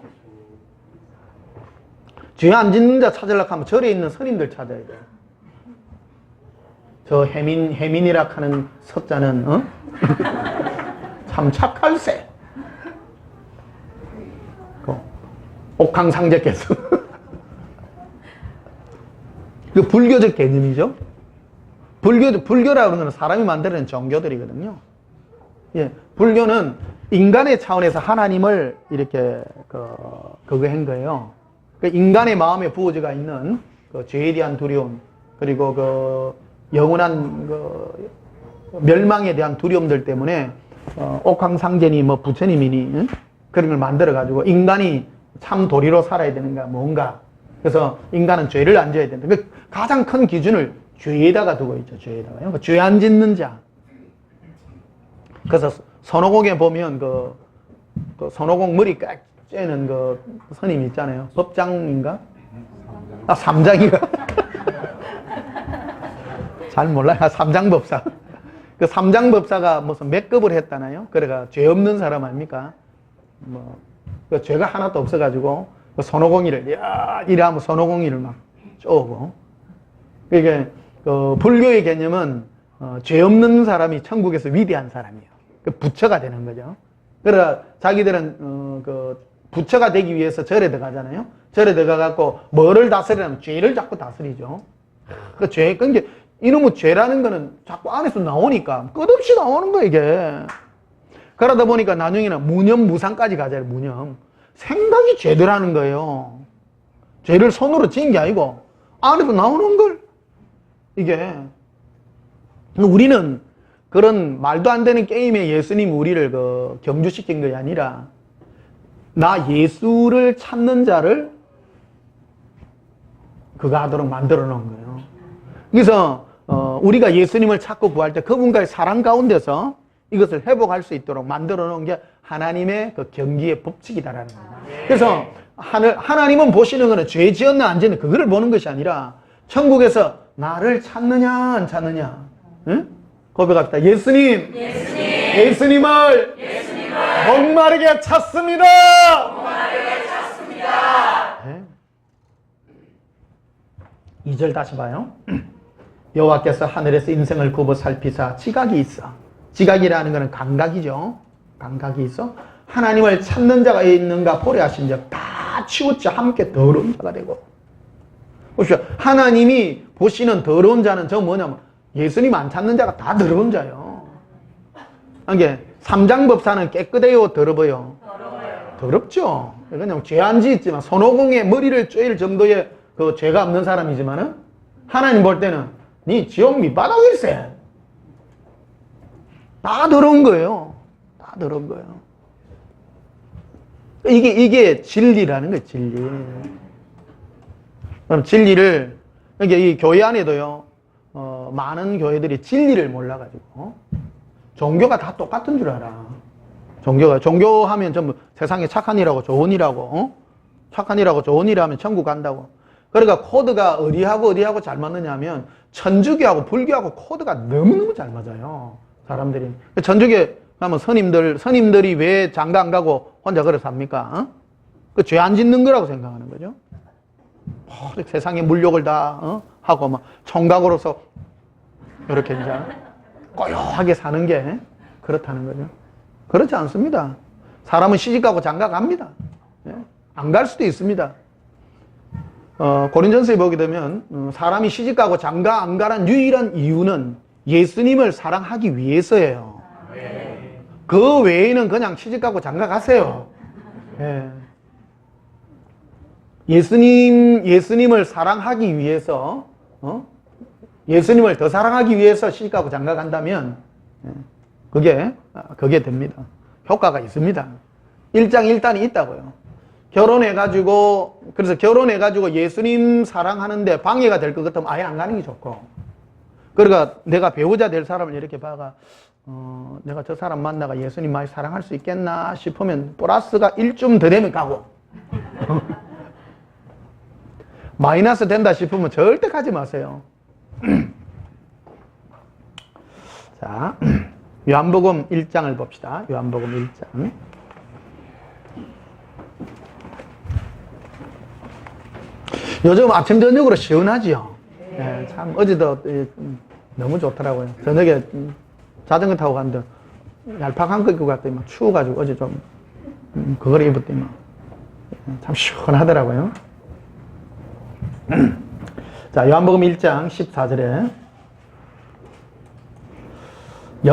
죄 안 짓는 자 찾으려고 하면 절에 있는 스님들 찾아야 돼요. 저 해민이라 하는 석자는 참 착할세. 옥황상제께서 그 불교적 개념이죠. 불교라고 하는 건 사람이 만드는 종교들이거든요. 예, 불교는 인간의 차원에서 하나님을 이렇게 그거 한 거예요. 인간의 마음에 부어져가 있는 그 죄에 대한 두려움, 그리고 그 영원한 그 멸망에 대한 두려움들 때문에 옥황상제니 뭐 부처님이니 그런 걸 만들어 가지고 인간이 참 도리로 살아야 되는가 뭔가. 그래서 인간은 죄를 안 져야 된다. 그 가장 큰 기준을 죄에다가 두고 있죠. 죄에다가요. 죄 안 짓는 자. 그래서 선호공에 보면 그 선호공 머리 깍 째는 그 스님 있잖아요. 법장인가? 아, 삼장인가? 잘 몰라요. 삼장법사. 그 삼장법사가 무슨 몇 급을 했다나요? 그래가 죄 없는 사람 아닙니까? 그 죄가 하나도 없어가지고 그 선호공이를 이래하면 선호공이를 막 쪼고. 그게 그 불교의 개념은 죄 없는 사람이 천국에서 위대한 사람이에요. 그 부처가 되는 거죠. 그래서 자기들은 그 부처가 되기 위해서 절에 들어가잖아요. 절에 들어가갖고 뭐를 다스리냐면 죄를 자꾸 다스리죠. 그 죄, 그러니까 이놈의 죄라는 거는 자꾸 안에서 나오니까 끝없이 나오는 거예요, 이게. 그러다 보니까 나중에는 무념무상까지 가잖아요, 무념. 생각이 죄더라는 거예요. 죄를 손으로 지은 게 아니고 안에서 나오는 걸. 이게. 우리는 그런 말도 안 되는 게임에 예수님이 우리를 경주시킨 것이 아니라 나 예수를 찾는 자를 그거 하도록 만들어 놓은 거예요. 그래서 우리가 예수님을 찾고 구할 때 그분과의 사랑 가운데서 이것을 회복할 수 있도록 만들어 놓은 게 하나님의 그 경기의 법칙이다라는 거예요. 그래서 하나님은 보시는 거는 죄 지었나 안 지었나 그거를 보는 것이 아니라 천국에서 나를 찾느냐 안 찾느냐. 응? 고백합시다. 예수님을 목마르게 찾습니다. 네. 2절 다시 봐요. 여호와께서 하늘에서 인생을 굽어 살피사 지각이 있어. 지각이라는 것은 감각이죠. 감각이 있어. 하나님을 찾는 자가 있는가 보려 하신 적 다 치우쳐 함께 더러운 자가 되고. 보십시오. 하나님이 보시는 더러운 자는 저 뭐냐면 예수님 안 찾는 자가 다 더러운 자예요. 이게 삼장법사는 깨끗해요, 더러워요? 더럽죠. 그냥 죄 안 지었지만 손오공에 머리를 쬐일 정도의 그 죄가 없는 사람이지만은 하나님 볼 때는 네 지옥 밑바닥일세. 다 더러운 거예요. 다 더러운 거예요. 이게 진리라는 거예요, 진리. 그럼 진리를, 이 교회 안에도요, 많은 교회들이 진리를 몰라가지고, 종교가 다 똑같은 줄 알아. 종교하면 전부 세상에 착한 일하고 좋은 일하고, 착한 일하고 좋은 일하면 천국 간다고. 그러니까 코드가 어디하고 잘 맞느냐 하면, 천주교하고 불교하고 코드가 너무너무 잘 맞아요. 사람들이. 천주교 가면 스님들이 왜 장가 안 가고 혼자 걸어 삽니까? 그 죄 안 짓는 거라고 생각하는 거죠. 세상에 물욕을 다 하고 막 총각으로서 이렇게 이제 고요하게 사는 게 그렇다는 거죠. 그렇지 않습니다. 사람은 시집가고 장가 갑니다. 안 갈 수도 있습니다. 고린전서에 보게 되면 사람이 시집가고 장가 안 가는 유일한 이유는 예수님을 사랑하기 위해서예요. 그 외에는 그냥 시집가고 장가 가세요. 예수님을 사랑하기 위해서, 예수님을 더 사랑하기 위해서 시집가고 장가 간다면, 그게 됩니다. 효과가 있습니다. 일장일단이 있다고요. 그래서 결혼해가지고 예수님 사랑하는데 방해가 될 것 같으면 아예 안 가는 게 좋고, 그러니까 내가 배우자 될 사람을 이렇게 봐가, 내가 저 사람 만나가 예수님 많이 사랑할 수 있겠나 싶으면 플러스가 1쯤 더 되면 가고, 마이너스 된다 싶으면 절대 가지 마세요. 자, 요한복음 1장을 봅시다. 요한복음 1장. 요즘 아침 저녁으로 시원하지요. 예, 참 어제도 너무 좋더라고요. 저녁에 자전거 타고 갔는데 얄팍한 거 입고 갔더니 막 추워가지고 어제 좀 그걸 입었더니 참 시원하더라고요. 자, 요한복음 1장 14절에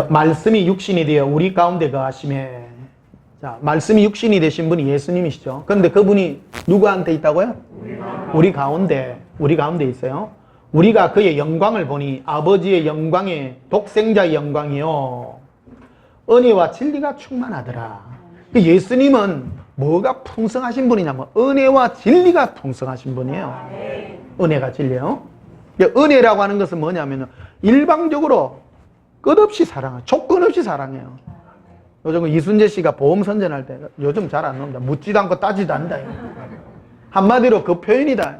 말씀이 육신이 되어 우리 가운데 거하심에. 자, 말씀이 육신이 되신 분이 예수님이시죠. 그런데 그분이 누구한테 있다고요? 우리 가운데 있어요. 우리가 그의 영광을 보니 아버지의 영광에 독생자의 영광이요 은혜와 진리가 충만하더라. 예수님은 뭐가 풍성하신 분이냐면 은혜와 진리가 풍성하신 분이에요. 은혜가 진리예요. 은혜라고 하는 것은 뭐냐면 일방적으로 끝없이 사랑해요. 조건 없이 사랑해요. 요즘 이순재 씨가 보험 선전할 때 요즘 잘 안 나옵니다. 묻지도 않고 따지도 않는다. 한마디로 그 표현이다.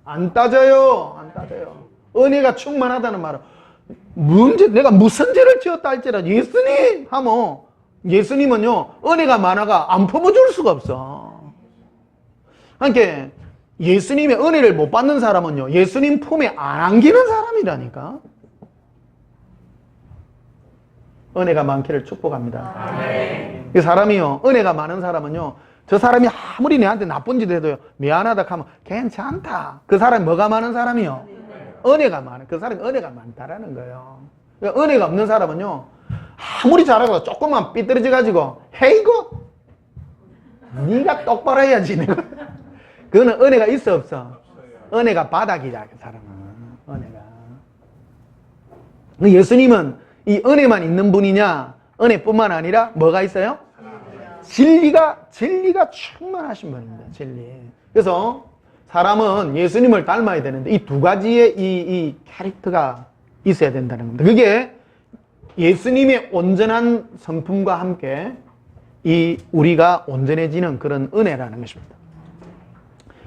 안 따져요. 안 따져요. 은혜가 충만하다는 말은 내가 무슨 죄를 지었다 할지라도 예수님 하면 예수님은요 은혜가 많아가 안 품어줄 수가 없어. 그러니까 예수님의 은혜를 못 받는 사람은요 예수님 품에 안 안기는 사람이라니까. 은혜가 많기를 축복합니다. 이 사람이요 은혜가 많은 사람은요 저 사람이 아무리 내한테 나쁜 짓 해도요 미안하다 하면 괜찮다. 그 사람이 뭐가 많은 사람이요? 은혜가 많아. 그 사람이 은혜가 많다라는 거예요. 은혜가 없는 사람은요 아무리 잘하고 조금만 삐뚤어져 가지고 헤이고 네가 똑바로 해야지. 내가 그거는 은혜가 있어 없어? 은혜가 바닥이다. 그 사람은 은혜가. 예수님은 이 은혜만 있는 분이냐? 은혜뿐만 아니라 뭐가 있어요? 진리가 충만하신 분입니다. 진리. 그래서 사람은 예수님을 닮아야 되는데 이 두 가지의 이 캐릭터가 있어야 된다는 겁니다. 그게 예수님의 온전한 성품과 함께 이 우리가 온전해지는 그런 은혜라는 것입니다.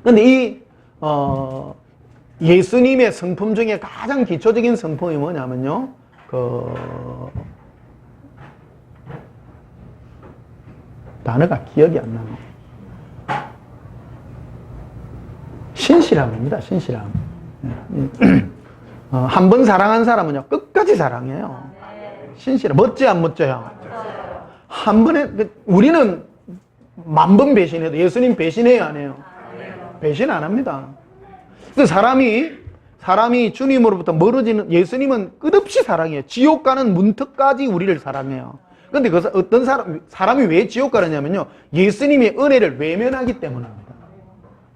그런데 이 예수님의 성품 중에 가장 기초적인 성품이 뭐냐면요. 단어가 기억이 안 나요. 신실함입니다. 신실함. 한 번 사랑한 사람은요 끝까지 사랑해요. 신실함. 멋져요 안 멋져요? 한 번에 우리는 만 번 배신해도 예수님 배신해요 안 해요? 배신 안 합니다. 그래서 사람이 주님으로부터 멀어지는 예수님은 끝없이 사랑해요. 지옥 가는 문턱까지 우리를 사랑해요. 그런데 어떤 사람이 왜 지옥 가느냐면요 예수님의 은혜를 외면하기 때문입니다.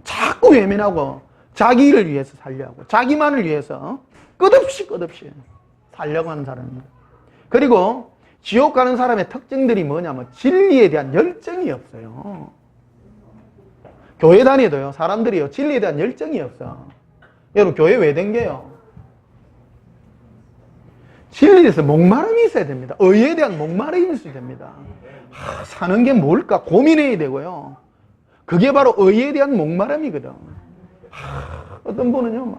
자꾸 외면하고 자기를 위해서 살려고 자기만을 위해서 끝없이 살려고 하는 사람입니다. 그리고 지옥 가는 사람의 특징들이 뭐냐면 진리에 대한 열정이 없어요. 교회 다니도요 사람들이요 진리에 대한 열정이 없어. 여러분 교회 왜 댕겨요? 진리에 대해서 목마름이 있어야 됩니다. 의에 대한 목마름이 있어야 됩니다. 사는 게 뭘까 고민해야 되고요. 그게 바로 의에 대한 목마름이거든. 어떤 분은요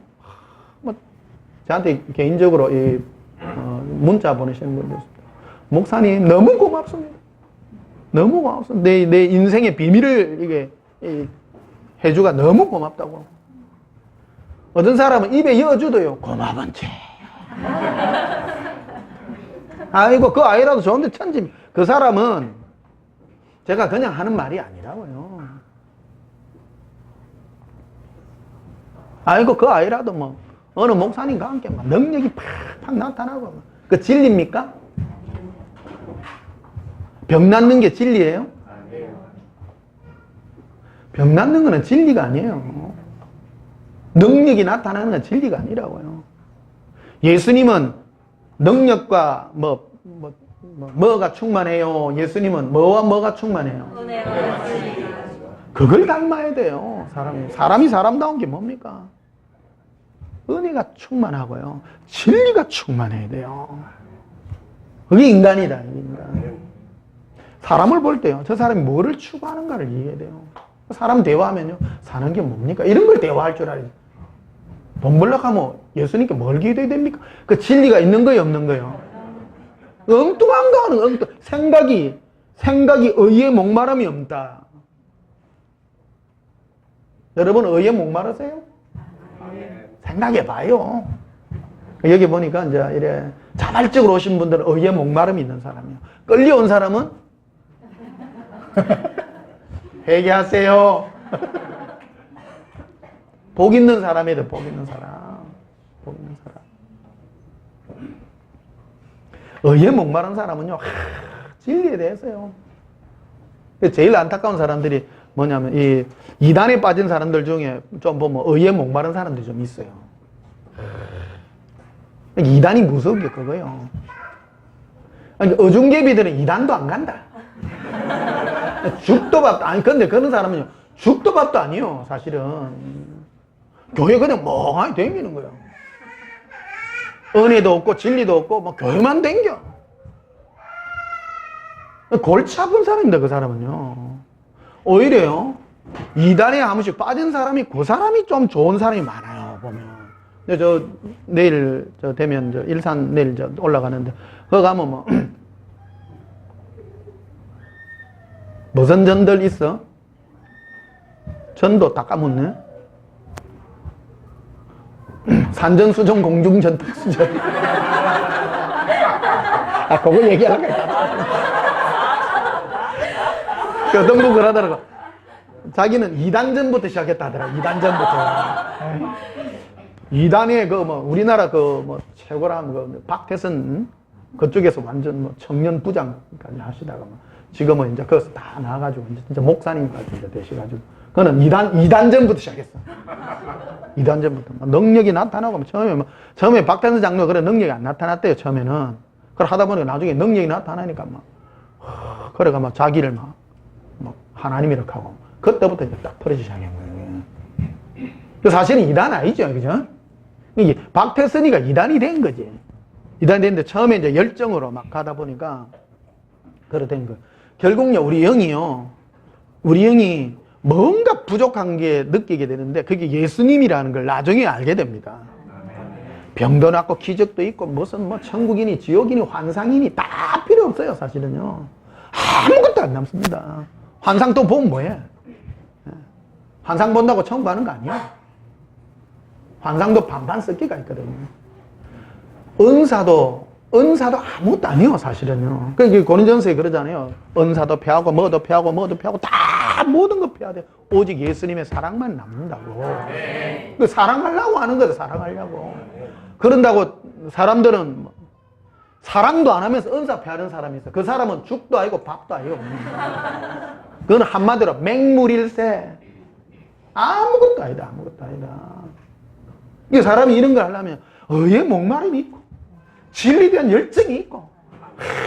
저한테 개인적으로 문자 보내시는 분들 있습니다. 목사님 너무 고맙습니다. 너무 고맙습니다. 내 인생의 비밀을 이게 해주가 너무 고맙다고. 어떤 사람은 입에 이어주도요 고마운 채. 아이고 그 아이라도 좋은데 천지. 그 사람은 제가 그냥 하는 말이 아니라고요. 아이고 그 아이라도 뭐 어느 목사님과 함께 막 능력이 팍팍 나타나고 그 진리입니까? 병 낫는 게 진리예요? 병 낫는 거는 진리가 아니에요. 능력이 나타나는 건 진리가 아니라고요. 예수님은 능력과 뭐가 충만해요? 예수님은 뭐가 충만해요? 그걸 닮아야 돼요. 사람이 사람다운 게 뭡니까? 은혜가 충만하고요. 진리가 충만해야 돼요. 그게 인간이다. 인간. 사람을 볼 때요. 저 사람이 뭐를 추구하는가를 이해해야 돼요. 사람 대화하면요. 사는 게 뭡니까? 이런 걸 대화할 줄 알아야지. 돈 벌려고 하면 예수님께 뭘 기도해야 됩니까? 그 진리가 있는 거예요, 없는 거예요? 엉뚱한 거는 생각이 의에 목마름이 없다. 여러분 의에 목마르세요? 생각해 봐요. 여기 보니까 이제 이래 자발적으로 오신 분들은 의에 목마름이 있는 사람이에요. 끌려온 사람은 회개하세요. 복 있는 사람이래, 복 있는 사람. 복 있는 사람. 의에 목마른 사람은요, 진리에 대해서요. 제일 안타까운 사람들이 뭐냐면, 이 이단에 빠진 사람들 중에 좀 보면 의에 목마른 사람들이 좀 있어요. 이단이 무서운 게 그거예요. 어중개비들은 이단도 안 간다. 죽도 밥도, 아니, 근데 그런 사람은요, 죽도 밥도 아니에요, 사실은. 교회 그냥 멍하니 댕기는 거예요. 은혜도 없고, 진리도 없고, 뭐, 교회만 댕겨. 골치 아픈 사람입니다, 그 사람은요. 오히려요, 이단에 한 번씩 빠진 사람이, 그 사람이 좀 좋은 사람이 많아요, 보면. 근데 내일, 되면, 일산 내일 올라가는데, 거기 가면 뭐, 무슨 전들 있어? 전도 다 까먹네? 산전수전, 공중전, 특수전. 아, 그거 얘기하려고 했다. 어떤 분 그러더라고. 자기는 2단전부터 시작했다 하더라. 2단전부터. 2단에 우리나라 최고라 하면 박태선 그쪽에서 완전 청년 부장까지 하시다가 지금은 이제 거기서 다 나와가지고 이제 진짜 목사님까지 이제 되셔가지고 그거는 2단전부터 시작했어. 2단전부터 능력이 나타나고 처음에 박태선 장로가 그래 능력이 안 나타났대요. 처음에는. 그걸 하다 보니까 나중에 능력이 나타나니까 그래가 자기를 하나님 이렇게 하고 그때부터 이제 딱 털어지기 시작한 거예요. 사실은 2단 아니죠, 그죠? 이게 박태선이가 2단이 된 거지. 2단이 됐는데 처음에 이제 열정으로 막 가다 보니까 그래 된 거예요. 결국요, 우리 영이 뭔가 부족한 게 느끼게 되는데 그게 예수님이라는 걸 나중에 알게 됩니다. 병도 낫고 기적도 있고 무슨 천국이니 지옥이니 환상이니 다 필요 없어요, 사실은요. 아무것도 안 남습니다. 환상 또 보면 뭐해? 환상 본다고 천국 가는 거 아니야. 환상도 반반 섞기가 있거든요. 은사도 아무것도 아니에요, 사실은요. 그러니까 고린전서에 그러잖아요. 은사도 패하고 뭐도 패하고 다 모든 거 패야 돼. 오직 예수님의 사랑만 남는다고. 그 사랑하려고 하는 거죠, 사랑하려고. 그런다고 사람들은 사랑도 안 하면서 은사 패하는 사람이 있어. 그 사람은 죽도 아니고 밥도 아니에요. 그건 한마디로 맹물일세. 아무것도 아니다, 아무것도 아니다. 이 사람이 이런 걸 하려면 의에 목마름이 있고 진리에 대한 열정이 있고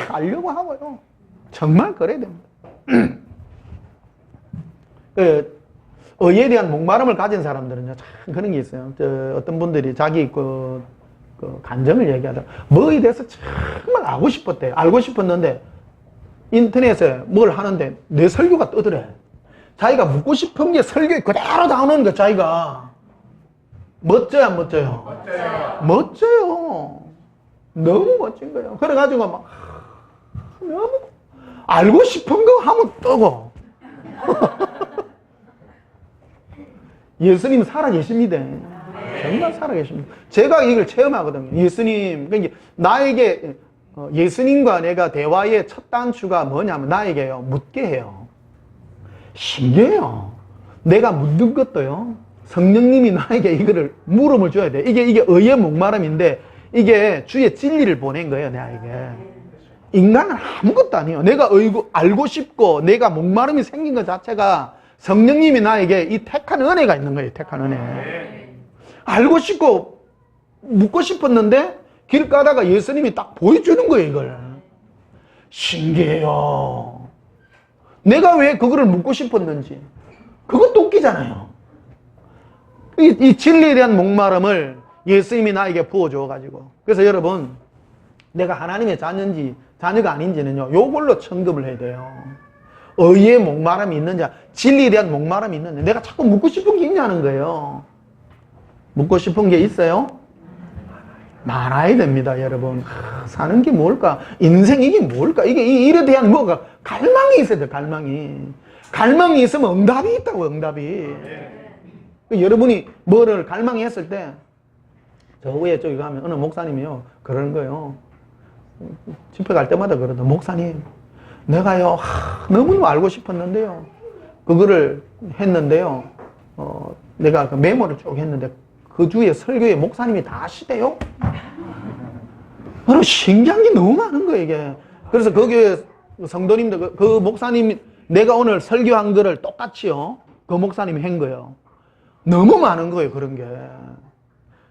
알려고 하고요. 정말 그래야 됩니다. 의에 대한 목마름을 가진 사람들은요, 참 그런 게 있어요. 어떤 분들이 자기 그 간증을 얘기하다가 뭐에 대해서 정말 알고 싶었대요. 알고 싶었는데 인터넷에 뭘 하는데 내 설교가 뜨더래. 자기가 묻고 싶은 게 설교에 그대로 나오는 거. 자기가 멋져요, 안 멋져요? 멋져요. 멋져요. 너무 멋진 거예요. 그래가지고 너무 알고 싶은 거 하면 뜨고. 예수님 살아계십니다. 정말 살아계십니다. 제가 이걸 체험하거든요. 예수님, 그러니까 나에게 예수님과 내가 대화의 첫 단추가 뭐냐면 나에게요, 묻게 해요. 신기해요. 내가 묻는 것도요, 성령님이 나에게 이거를 물음을 줘야 돼. 이게 의의 목마름인데 이게 주의 진리를 보낸 거예요, 나에게. 인간은 아무것도 아니에요. 내가 알고 싶고 내가 목마름이 생긴 것 자체가 성령님이 나에게 이 택한 은혜가 있는 거예요, 택한 은혜. 알고 싶고 묻고 싶었는데 길 가다가 예수님이 딱 보여주는 거예요, 이걸. 신기해요. 내가 왜 그거를 묻고 싶었는지. 그것도 웃기잖아요. 이 진리에 대한 목마름을 예수님이 나에게 부어줘가지고. 그래서 여러분, 내가 하나님의 자녀인지 자녀가 아닌지는요, 요걸로 청급을 해야 돼요. 의의 목마름이 있는지, 진리에 대한 목마름이 있는지, 내가 자꾸 묻고 싶은 게 있냐는 거예요. 묻고 싶은 게 있어요? 많아야 됩니다, 여러분. 사는 게 뭘까? 인생 이게 뭘까? 이게 일에 대한 뭐가 갈망이 있어야 돼, 갈망이. 갈망이 있으면 응답이 있다고, 응답이. 여러분이 뭐를 갈망했을 때 저 위에 저기 가면 어느 목사님이요 그러는 거예요. 집회 갈 때마다 그러다. 목사님, 내가요 너무 알고 싶었는데요, 그거를 했는데요, 내가 그 메모를 쭉 했는데 그 주에 설교에 목사님이 다 하시대요. 신기한 게 너무 많은 거예요 이게. 그래서 거기에 성도님들 그 목사님 내가 오늘 설교한 거를 똑같이요 그 목사님이 한 거예요. 너무 많은 거예요 그런 게.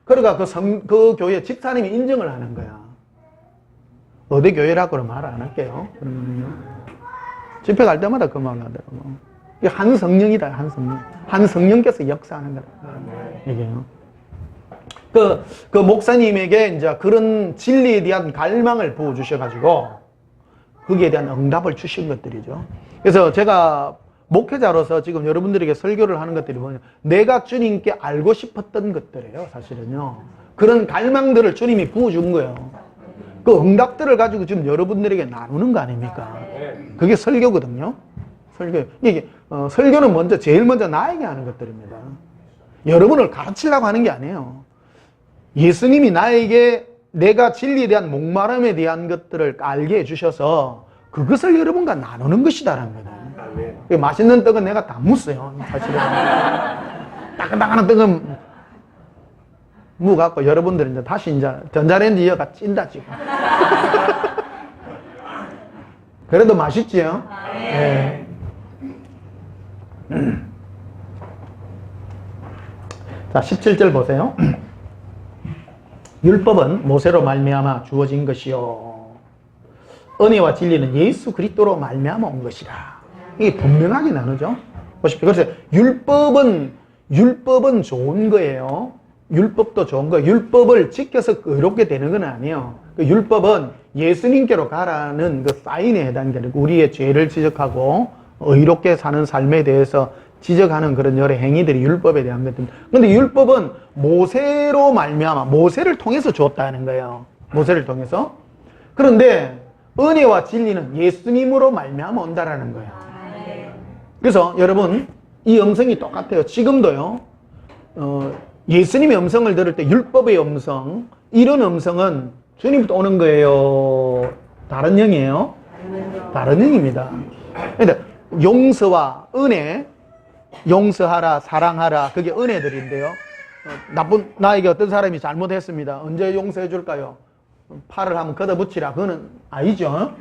그러니까 그 교회 집사님이 인정을 하는 거야. 어디 교회라고는 말 안 할게요. 집회 갈 때마다 그 말을 하더라고. 이게 한 성령이다, 한 성령. 한 성령께서 역사하는 거다. 이게요. 그 목사님에게 이제 그런 진리에 대한 갈망을 부어주셔가지고 거기에 대한 응답을 주신 것들이죠. 그래서 제가 목회자로서 지금 여러분들에게 설교를 하는 것들이 뭐냐, 내가 주님께 알고 싶었던 것들이에요 사실은요. 그런 갈망들을 주님이 부어준 거예요. 그 응답들을 가지고 지금 여러분들에게 나누는 거 아닙니까? 그게 설교거든요. 이게 설교는 제일 먼저 나에게 하는 것들입니다. 여러분을 가르치려고 하는 게 아니에요. 예수님이 나에게 내가 진리에 대한 목마름에 대한 것들을 알게 해주셔서 그것을 여러분과 나누는 것이다라는 거예요. 맛있는 떡은 내가 다 묻어요 사실은. 따끈따끈한 떡은 무 갖고 여러분들은 이제 다시 이제 전자레인지 이어가 찐다 지금. 그래도 맛있지요? 네. 자, 17절 보세요. 율법은 모세로 말미암아 주어진 것이요 은혜와 진리는 예수 그리스도로 말미암아 온 것이라. 이게 분명하게 나누죠. 보십시오. 그래서 율법은 좋은 거예요. 율법도 좋은 거예요. 율법을 지켜서 의롭게 되는 건 아니에요. 그 율법은 예수님께로 가라는 그 사인에 해당되는, 우리의 죄를 지적하고 의롭게 사는 삶에 대해서 지적하는 그런 여러 행위들이 율법에 대한 것들입니다. 그런데 율법은 모세로 말미암아, 모세를 통해서 주었다는 거예요. 모세를 통해서. 그런데 은혜와 진리는 예수님으로 말미암아 온다라는 거예요. 그래서 여러분, 이 음성이 똑같아요. 지금도요. 예수님의 음성을 들을 때 율법의 음성, 이런 음성은 주님부터 오는 거예요? 다른 영이에요? 다른 영입니다. 그런데 용서와 은혜, 용서하라, 사랑하라, 그게 은혜들인데요. 나에게 어떤 사람이 잘못했습니다. 언제 용서해 줄까요? 팔을 한번 걷어붙이라. 그거는 아니죠.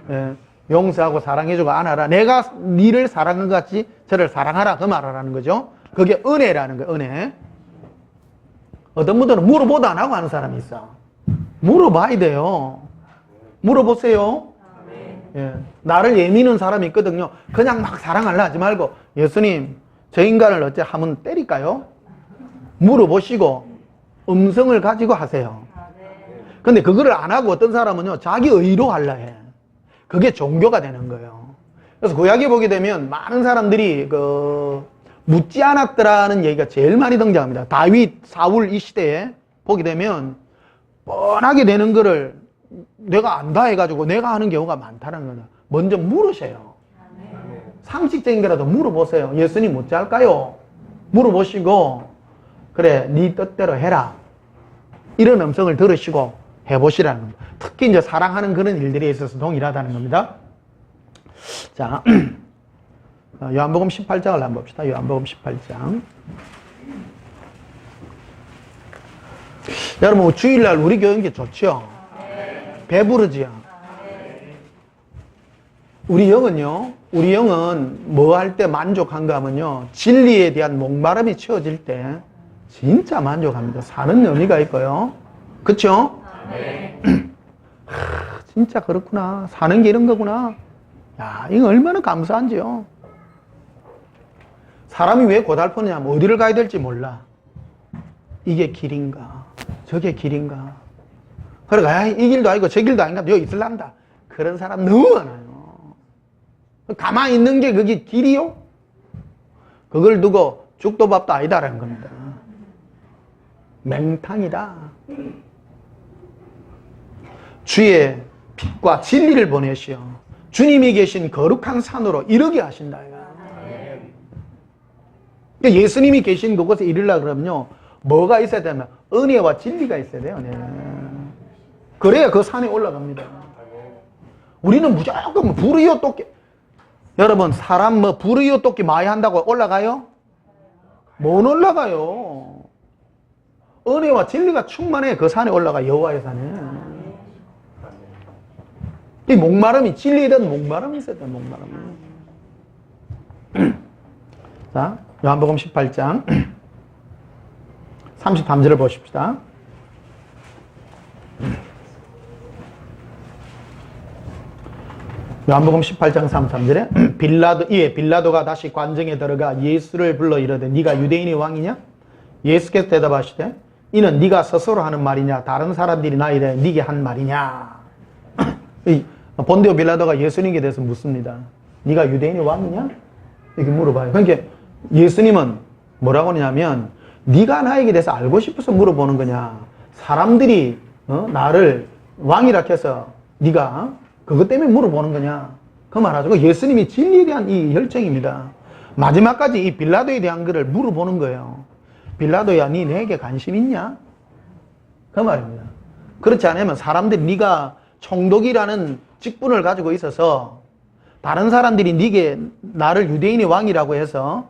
예. 용서하고 사랑해주고 안하라. 내가 니를 사랑한 것 같이 저를 사랑하라. 그 말하라는 거죠. 그게 은혜라는 거예요. 은혜. 어떤 분들은 물어보도 안 하고 하는 사람이 있어. 물어봐야 돼요. 물어보세요. 예. 나를 예민한 사람이 있거든요. 그냥 막 사랑하려 하지 말고, 예수님, 저 인간을 어째 하면 때릴까요? 물어보시고 음성을 가지고 하세요. 근데 그거를 안 하고 어떤 사람은요, 자기 의로 하려 해. 그게 종교가 되는 거예요. 그래서 구약에 보게 되면 많은 사람들이 묻지 않았더라는 얘기가 제일 많이 등장합니다. 다윗, 사울 이 시대에 보게 되면 뻔하게 되는 거를 내가 안다 해가지고 내가 하는 경우가 많다는 거예요. 먼저 물으세요. 상식적인 거라도 물어보세요. 예수님 어찌 할까요? 물어보시고, 그래, 네 뜻대로 해라. 이런 음성을 들으시고 해보시라는 겁니다. 특히 이제 사랑하는 그런 일들에 있어서 동일하다는 겁니다. 자, 요한복음 18장을 한번 봅시다. 요한복음 18장. 여러분, 주일날 우리 교회인 게 좋죠? 배부르지요? 우리 영은요, 우리 영은 뭐 할 때 만족한가 하면요, 진리에 대한 목마름이 채워질 때 진짜 만족합니다. 사는 의미가 있고요. 그쵸? 진짜 그렇구나. 사는 게 이런 거구나. 야, 이거 얼마나 감사한지요. 사람이 왜 고달프냐면 어디를 가야 될지 몰라. 이게 길인가? 저게 길인가? 그러니까 이 길도 아니고 저 길도 아닌가? 여기 있을란다. 그런 사람 너무 많아요. 가만히 있는 게 그게 길이요? 그걸 두고 죽도 밥도 아니다라는 겁니다. 맹탕이다. 주의 빛과 진리를 보내시어 주님이 계신 거룩한 산으로 이르게 하신다. 예수님이 계신 그곳에 이르려고 그러면요, 뭐가 있어야 되면 은혜와 진리가 있어야 돼요. 네. 그래야 그 산에 올라갑니다. 우리는 무조건 뭐 불이요 토끼. 여러분 사람 뭐 불이요 토끼 많이 한다고 올라가요? 못 올라가요. 은혜와 진리가 충만해 그 산에 올라가. 여호와의 산에. 이 목마름이 진리에 대한 목마름이 있어야 돼. 목마름이. 자, 요한복음 18장 33절을 보십시다. 요한복음 18장 33절에 빌라도가 다시 관정에 들어가 예수를 불러 이르되 네가 유대인의 왕이냐? 예수께서 대답하시되 이는 네가 스스로 하는 말이냐 다른 사람들이 나에게 네게 한 말이냐? 본디오 빌라도가 예수님께 대해서 묻습니다. 네가 유대인의 왕이냐? 이렇게 물어봐요. 그러니까 예수님은 뭐라고 하냐면 네가 나에게 대해서 알고 싶어서 물어보는 거냐? 사람들이 나를 왕이라 해서 네가 그것 때문에 물어보는 거냐? 그 말하죠. 예수님이 진리에 대한 이 혈정입니다. 마지막까지 이 빌라도에 대한 것을 물어보는 거예요. 빌라도야, 네 내게 관심 있냐? 그 말입니다. 그렇지 않으면 사람들이 네가 총독이라는 직분을 가지고 있어서 다른 사람들이 네게 나를 유대인의 왕이라고 해서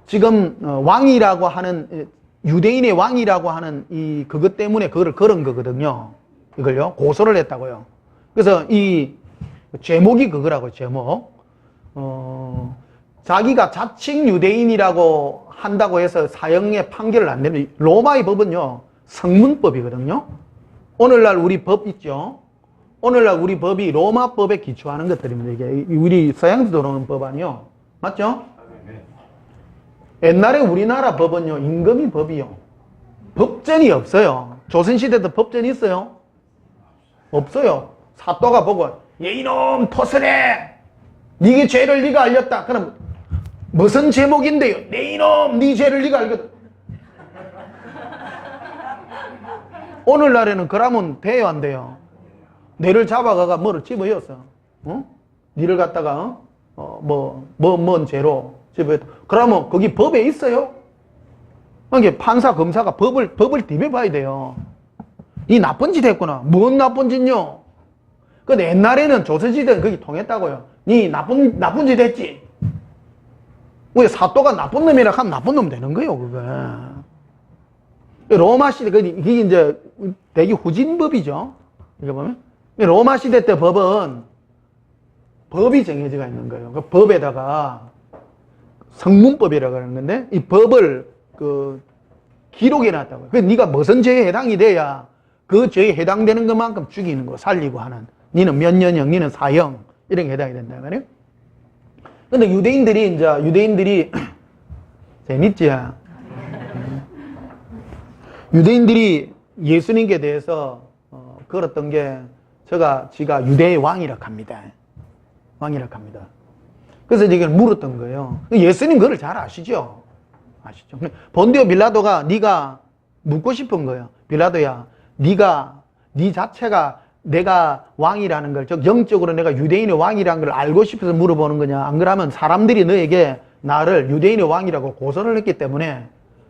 지금 왕이라고 하는 유대인의 왕이라고 하는 이 그것 때문에 그거를 걸은 거거든요. 이걸요 고소를 했다고요. 그래서 이 제목이 그거라고 제목. 자기가 자칭 유대인이라고 한다고 해서 사형의 판결을 안 내면 로마의 법은요 성문법이거든요. 오늘날 우리 법 있죠. 오늘날 우리 법이 로마 법에 기초하는 것들입니다. 이게 우리 서양에서 들어오는 법 아니요. 맞죠? 옛날에 우리나라 법은요 임금이 법이요. 법전이 없어요. 조선시대도 법전이 있어요? 없어요. 사또가 보고 얘 이놈 토슬해. 네게 죄를 네가 알렸다. 그럼 무슨 제목인데요? 내 이놈 네 죄를 네가 알겠다. 오늘날에는 그러면 돼요 안 돼요? 내를 잡아가가 뭐를 집어였어. 니를 갖다가 뭔 죄로 집어였다. 그러면 거기 법에 있어요? 그러니까 판사 검사가 법을 뒤벼봐야 돼요. 이 나쁜 짓 했구나. 뭔 나쁜 짓요? 근데 옛날에는 조선시대는 거기 통했다고요. 니 나쁜 짓 했지? 왜 사또가 나쁜 놈이라 하면 나쁜 놈 되는 거예요, 그게. 로마 시대, 이게 이제 되게 후진법이죠. 이거 보면. 로마 시대 때 법은 법이 정해져 있는 거예요. 그 법에다가 성문법이라고 하는 건데, 이 법을 기록해 놨다고요. 그 네가 무슨 죄에 해당이 돼야 그 죄에 해당되는 것만큼 죽이는 거, 살리고 하는. 니는 몇 년형, 니는 사형, 이런 게 해당이 된다 말이에요. 근데 유대인들이 재밌지? 유대인들이 예수님께 대해서 걸었던 게 지가 유대의 왕이라고 합니다. 왕이라고 합니다. 그래서 이걸 물었던 거예요. 예수님 그걸 잘 아시죠? 아시죠? 본디오 빌라도가 네가 묻고 싶은 거예요. 빌라도야, 네 자체가 내가 왕이라는 걸, 즉 영적으로 내가 유대인의 왕이라는 걸 알고 싶어서 물어보는 거냐? 안 그러면 사람들이 너에게 나를 유대인의 왕이라고 고소를 했기 때문에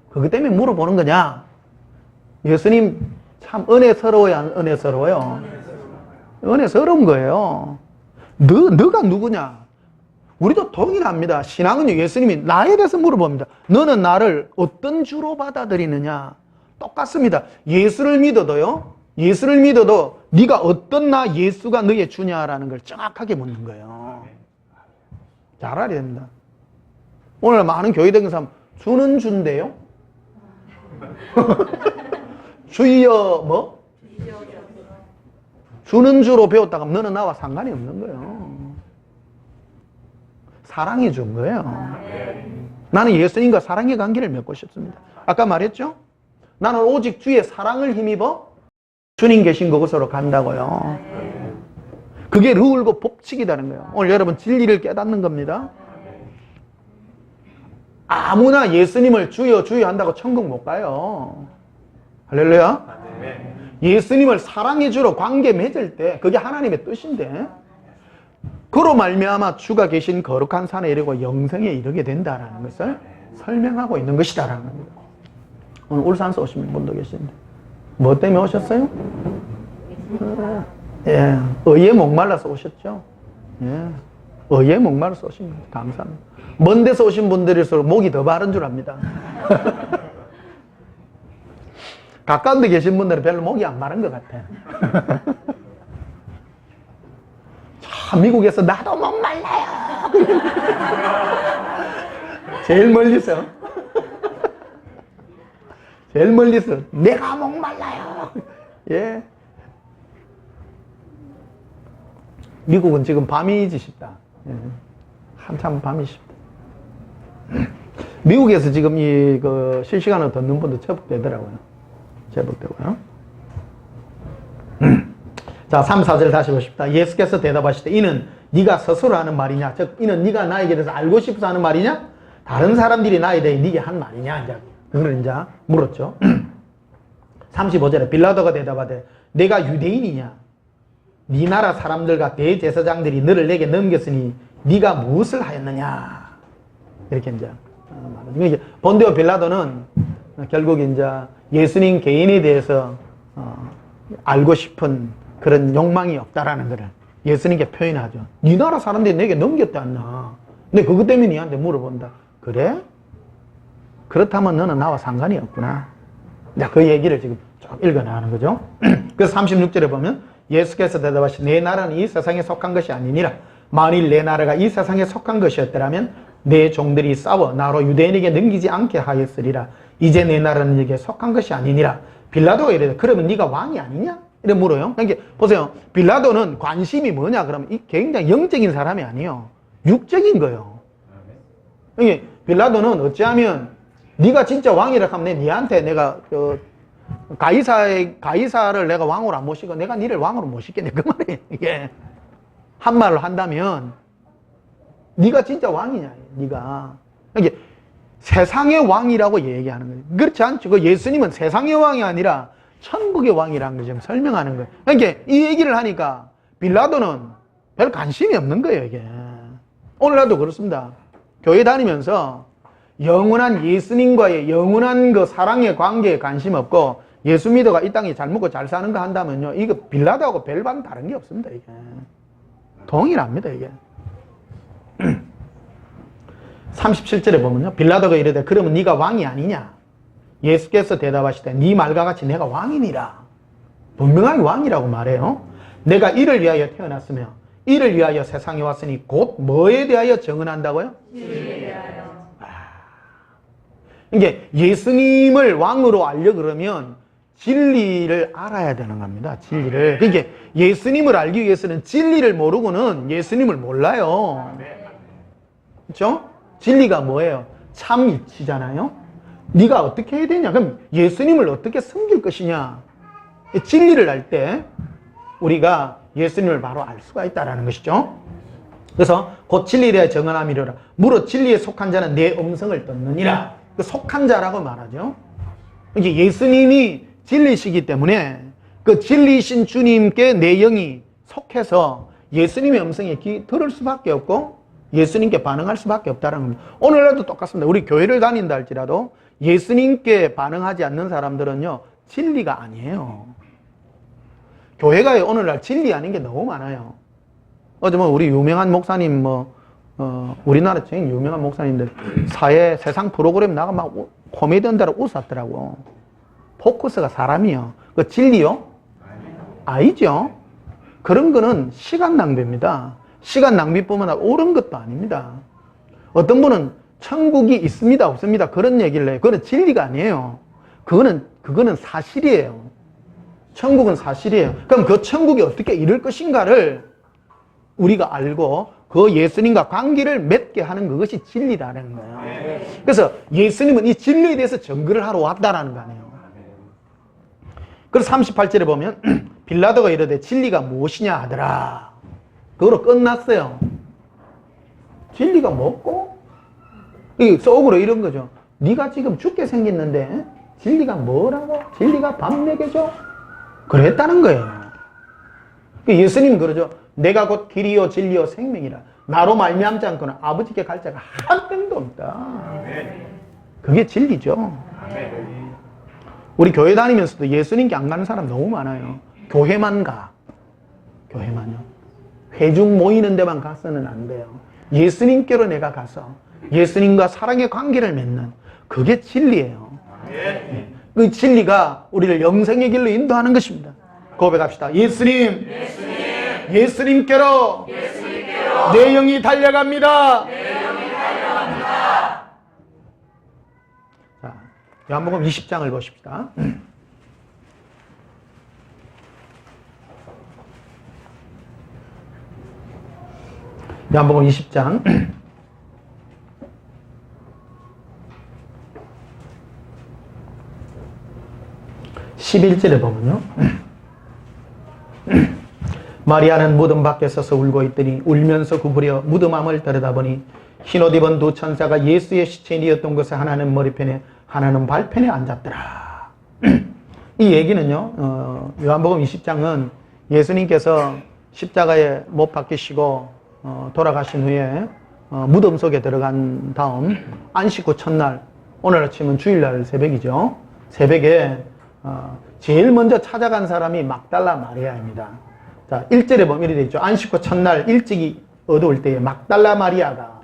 그것 때문에 물어보는 거냐? 예수님 참 은혜스러워요, 안 은혜스러워요? 은혜스러운 거예요. 너가 누구냐? 우리도 동일합니다. 신앙은요, 예수님이 나에 대해서 물어봅니다. 너는 나를 어떤 주로 받아들이느냐? 똑같습니다. 예수를 믿어도 네가 어떤 예수가 너의 주냐라는 걸 정확하게 묻는 거예요. 잘 알아야 됩니다. 오늘 많은 교회된 사람 주는 주인데요. 주여 뭐? 주는 주로 배웠다가 너는 나와 상관이 없는 거예요. 사랑해 준 거예요. 나는 예수님과 사랑의 관계를 맺고 싶습니다. 아까 말했죠? 나는 오직 주의 사랑을 힘입어 주님 계신 그곳으로 간다고요. 그게 르울고 법칙이라는 거예요. 오늘 여러분 진리를 깨닫는 겁니다. 아무나 예수님을 주여 주여 한다고 천국 못 가요. 할렐루야. 예수님을 사랑해 주러 관계 맺을 때 그게 하나님의 뜻인데 그로 말미암아 주가 계신 거룩한 산에 이르고 영생에 이르게 된다라는 것을 설명하고 있는 것이다라는 겁니다. 오늘 울산에서 오신 분도 계신데. 뭐 때문에 오셨어요? 예, 의에 목말라서 오셨죠? 예, 의에 목말라서 오신 겁니다. 감사합니다. 먼 데서 오신 분들일수록 목이 더 마른 줄 압니다. 가까운 데 계신 분들은 별로 목이 안 마른 것 같아. 참, 미국에서 나도 목 말라요. 제일 멀리서 내가 목 말라요. 예. 미국은 지금 밤이지 싶다. 예. 한참 밤이 싶다. 미국에서 지금 실시간으로 듣는 분도 제법 되더라고요. 제법 되고요. 자, 3, 4절 다시 보십시다. 예수께서 대답하시되 이는 네가 스스로 하는 말이냐? 즉, 이는 네가 나에게 대해서 알고 싶어서 하는 말이냐? 다른 사람들이 나에 대해 네게 한 말이냐? 이제 그걸 이제 물었죠. 35절에 빌라도가 대답하되 내가 유대인이냐? 네 나라 사람들과 대제사장들이 너를 내게 넘겼으니 네가 무엇을 하였느냐? 이렇게 이제 말하죠. 본디오 빌라도는 결국 이제 예수님 개인에 대해서 알고 싶은 그런 욕망이 없다라는 것을 예수님께 표현하죠. 네 나라 사람들이 내게 넘겼다 않나? 근데 그것 때문에 니한테 물어본다. 그래? 그렇다면 너는 나와 상관이 없구나. 그 얘기를 지금 쭉 읽어나가는 거죠. 그래서 36절에 보면 예수께서 대답하시되 내 나라는 이 세상에 속한 것이 아니니라. 만일 내 나라가 이 세상에 속한 것이었더라면 내 종들이 싸워 나로 유대인에게 넘기지 않게 하였으리라. 이제 내 나라는 여기에 속한 것이 아니니라. 빌라도가 이래요. 그러면 네가 왕이 아니냐? 이래 물어요. 그러니까 보세요. 빌라도는 관심이 뭐냐? 그러면 이 굉장히 영적인 사람이 아니에요. 육적인 거예요. 그러니까 빌라도는 어찌하면 네가 진짜 왕이라 하면 니한테 내가 가이사를 내가 왕으로 안 모시고 내가 니를 왕으로 모시겠네. 그 말이에요. 이게 한 말을 한다면 네가 진짜 왕이냐? 네가. 그러니까 세상의 왕이라고 얘기하는 거예요. 그렇지 않죠. 그 예수님은 세상의 왕이 아니라 천국의 왕이라는 걸 지금 설명하는 거예요. 그러니까 이 얘기를 하니까 빌라도는 별 관심이 없는 거예요, 이게. 오늘날도 그렇습니다. 교회 다니면서 영원한 예수님과의 영원한 그 사랑의 관계에 관심 없고 예수 믿어가 이 땅에 잘 먹고 잘 사는 거 한다면요, 이거 빌라도하고 별반 다른 게 없습니다, 이게. 동일합니다, 이게. 37절에 보면요, 빌라도가 이르되 그러면 네가 왕이 아니냐? 예수께서 대답하시되 네 말과 같이 내가 왕이니라. 분명하게 왕이라고 말해요. 내가 이를 위하여 태어났으며 이를 위하여 세상에 왔으니 곧 뭐에 대하여 정언한다고요? 진리에 대하여. 이게 예수님을 왕으로 알려 그러면 진리를 알아야 되는 겁니다. 진리를. 그러니까 예수님을 알기 위해서는 진리를 모르고는 예수님을 몰라요. 그렇죠? 진리가 뭐예요? 참 이치잖아요. 네가 어떻게 해야 되냐? 그럼 예수님을 어떻게 섬길 것이냐? 진리를 알 때 우리가 예수님을 바로 알 수가 있다는 것이죠. 그래서 곧 진리에 대해 정언함이로라. 무릇 진리에 속한 자는 내 음성을 듣느니라. 그 속한 자라고 말하죠. 이게 예수님이 진리시기 때문에 그 진리신 주님께 내 영이 속해서 예수님의 음성에 들을 수밖에 없고 예수님께 반응할 수밖에 없다는 겁니다. 오늘날도 똑같습니다. 우리 교회를 다닌다 할지라도 예수님께 반응하지 않는 사람들은요, 진리가 아니에요. 교회가 오늘날 진리 아닌 게 너무 많아요. 어제 우리 유명한 목사님 우리나라 제일 유명한 목사님들 세상 프로그램 나가 막 코미디언들을 웃었더라고. 포커스가 사람이요. 그 진리요? 아니죠. 그런 거는 시간 낭비입니다. 시간 낭비뿐만 아니라 옳은 것도 아닙니다. 어떤 분은 천국이 있습니다, 없습니다. 그런 얘기를 해요. 그거는 진리가 아니에요. 그거는 사실이에요. 천국은 사실이에요. 그럼 그 천국이 어떻게 이룰 것인가를 우리가 알고 그 예수님과 관계를 맺게 하는 그것이 진리라는 거예요. 그래서 예수님은 이 진리에 대해서 증거를 하러 왔다라는 거 아니에요. 그래서 38절에 보면 빌라도가 이르되 진리가 무엇이냐 하더라. 그거로 끝났어요. 진리가 뭐고? 이 속으로 이런 거죠. 네가 지금 죽게 생겼는데 진리가 뭐라고? 진리가 밥 먹여줘? 그랬다는 거예요. 예수님 그러죠. 내가 곧 길이요 진리요 생명이라. 나로 말미암지 않고는 아버지께 갈 자가 한 명도 없다. 그게 진리죠. 우리 교회 다니면서도 예수님께 안 가는 사람 너무 많아요. 교회만 가. 교회만요. 회중 모이는 데만 가서는 안 돼요. 예수님께로 내가 가서 예수님과 사랑의 관계를 맺는 그게 진리예요. 그 진리가 우리를 영생의 길로 인도하는 것입니다. 고백합시다. 예수님, 예수님께로 내 영이 달려갑니다. 자, 요한복음 20장을 보십시다. 요한복음 20장 11절에 보면요. 마리아는 무덤 밖에 서서 울고 있더니 울면서 구부려 무덤 앞을 들여다보니 흰옷 입은 두 천사가 예수의 시체이었던 곳에 하나는 머리편에 하나는 발편에 앉았더라. 이 얘기는요. 요한복음 20장은 예수님께서 십자가에 못 박히시고 돌아가신 후에 무덤 속에 들어간 다음 안식 후 첫날, 오늘 아침은 주일날 새벽이죠. 새벽에 제일 먼저 찾아간 사람이 막달라 마리아입니다. 자, 1절에 보면 이렇게 되어 있죠. 안식 후 첫날 일찍이 어두울 때에 막달라 마리아가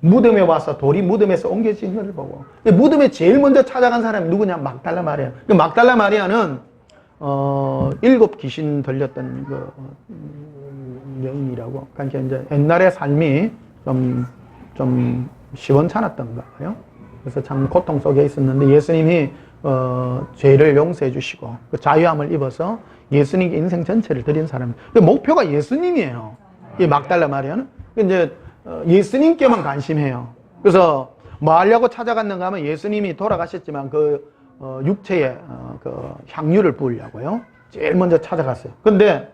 무덤에 와서 돌이 무덤에서 옮겨진 것을 보고, 무덤에 제일 먼저 찾아간 사람이 누구냐? 막달라 마리아. 막달라 마리아는 7 귀신 들렸던 그 여인이라고. 그러니까 이제 옛날의 삶이 좀 시원찮았던 거예요. 그래서 참 고통 속에 있었는데 예수님이 죄를 용서해 주시고 그 자유함을 입어서 예수님께 인생 전체를 드린 사람이에요. 목표가 예수님이에요. 이 막달라 마리아는 이제 예수님께만 관심해요. 그래서 뭐 하려고 찾아갔는가 하면 예수님이 돌아가셨지만 그 육체에 그 향유를 부으려고요. 제일 먼저 찾아갔어요. 근데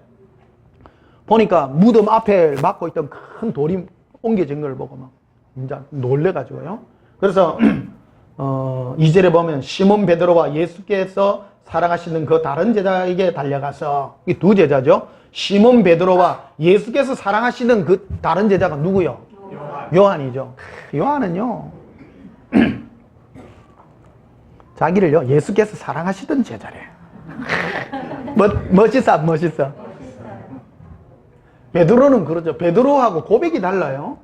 보니까 무덤 앞에 막고 있던 큰 돌이 옮겨진 걸 보고 막 이제 놀래가지고요. 그래서 2절에 보면 시몬 베드로와 예수께서 사랑하시는 그 다른 제자에게 달려가서, 이 두 제자죠. 시몬 베드로와 예수께서 사랑하시는 그 다른 제자가 누구요? 요한이죠. 요한은요 자기를요 예수께서 사랑하시던 제자래. 멋있어. 베드로는 그러죠. 베드로하고 고백이 달라요.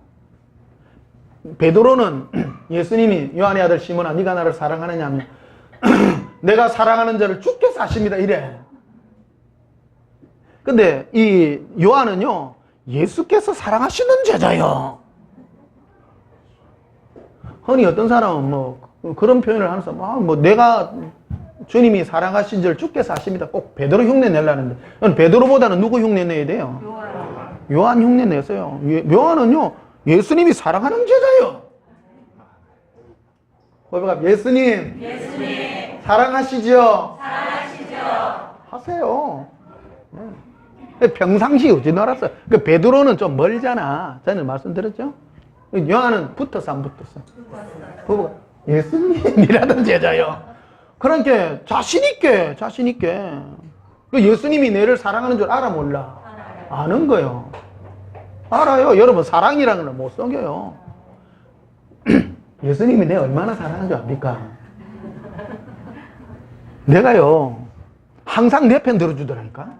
베드로는 예수님이 요한의 아들 시몬아 네가 나를 사랑하느냐 하면 내가 사랑하는 자를 주께서 아십니다 이래. 근데 이 요한은요 예수께서 사랑하시는 제자요. 흔히 어떤 사람은 뭐 그런 표현을 하면서 뭐 내가 주님이 사랑하신 줄 주께서 아십니다. 꼭 베드로 흉내 내려는데 베드로보다는 누구 흉내 내야 돼요? 요한 흉내 내세요. 요한은요 예수님이 사랑하는 제자요. 고백합 예수님 사랑하시죠? 하세요. 평상시 어찌 알았어요. 그 베드로는 좀 멀잖아. 저는 말씀드렸죠? 요한은 붙었어 안 붙었어? 예수님이라던 제자요. 그러니까 자신있게 그 예수님이 내를 사랑하는 줄 알아 몰라? 아는 거요. 알아요. 여러분 사랑이라는 걸 못 속여요. 예수님이 내 얼마나 사랑하는 줄 압니까? 내가요 항상 내 편 들어주더라니까.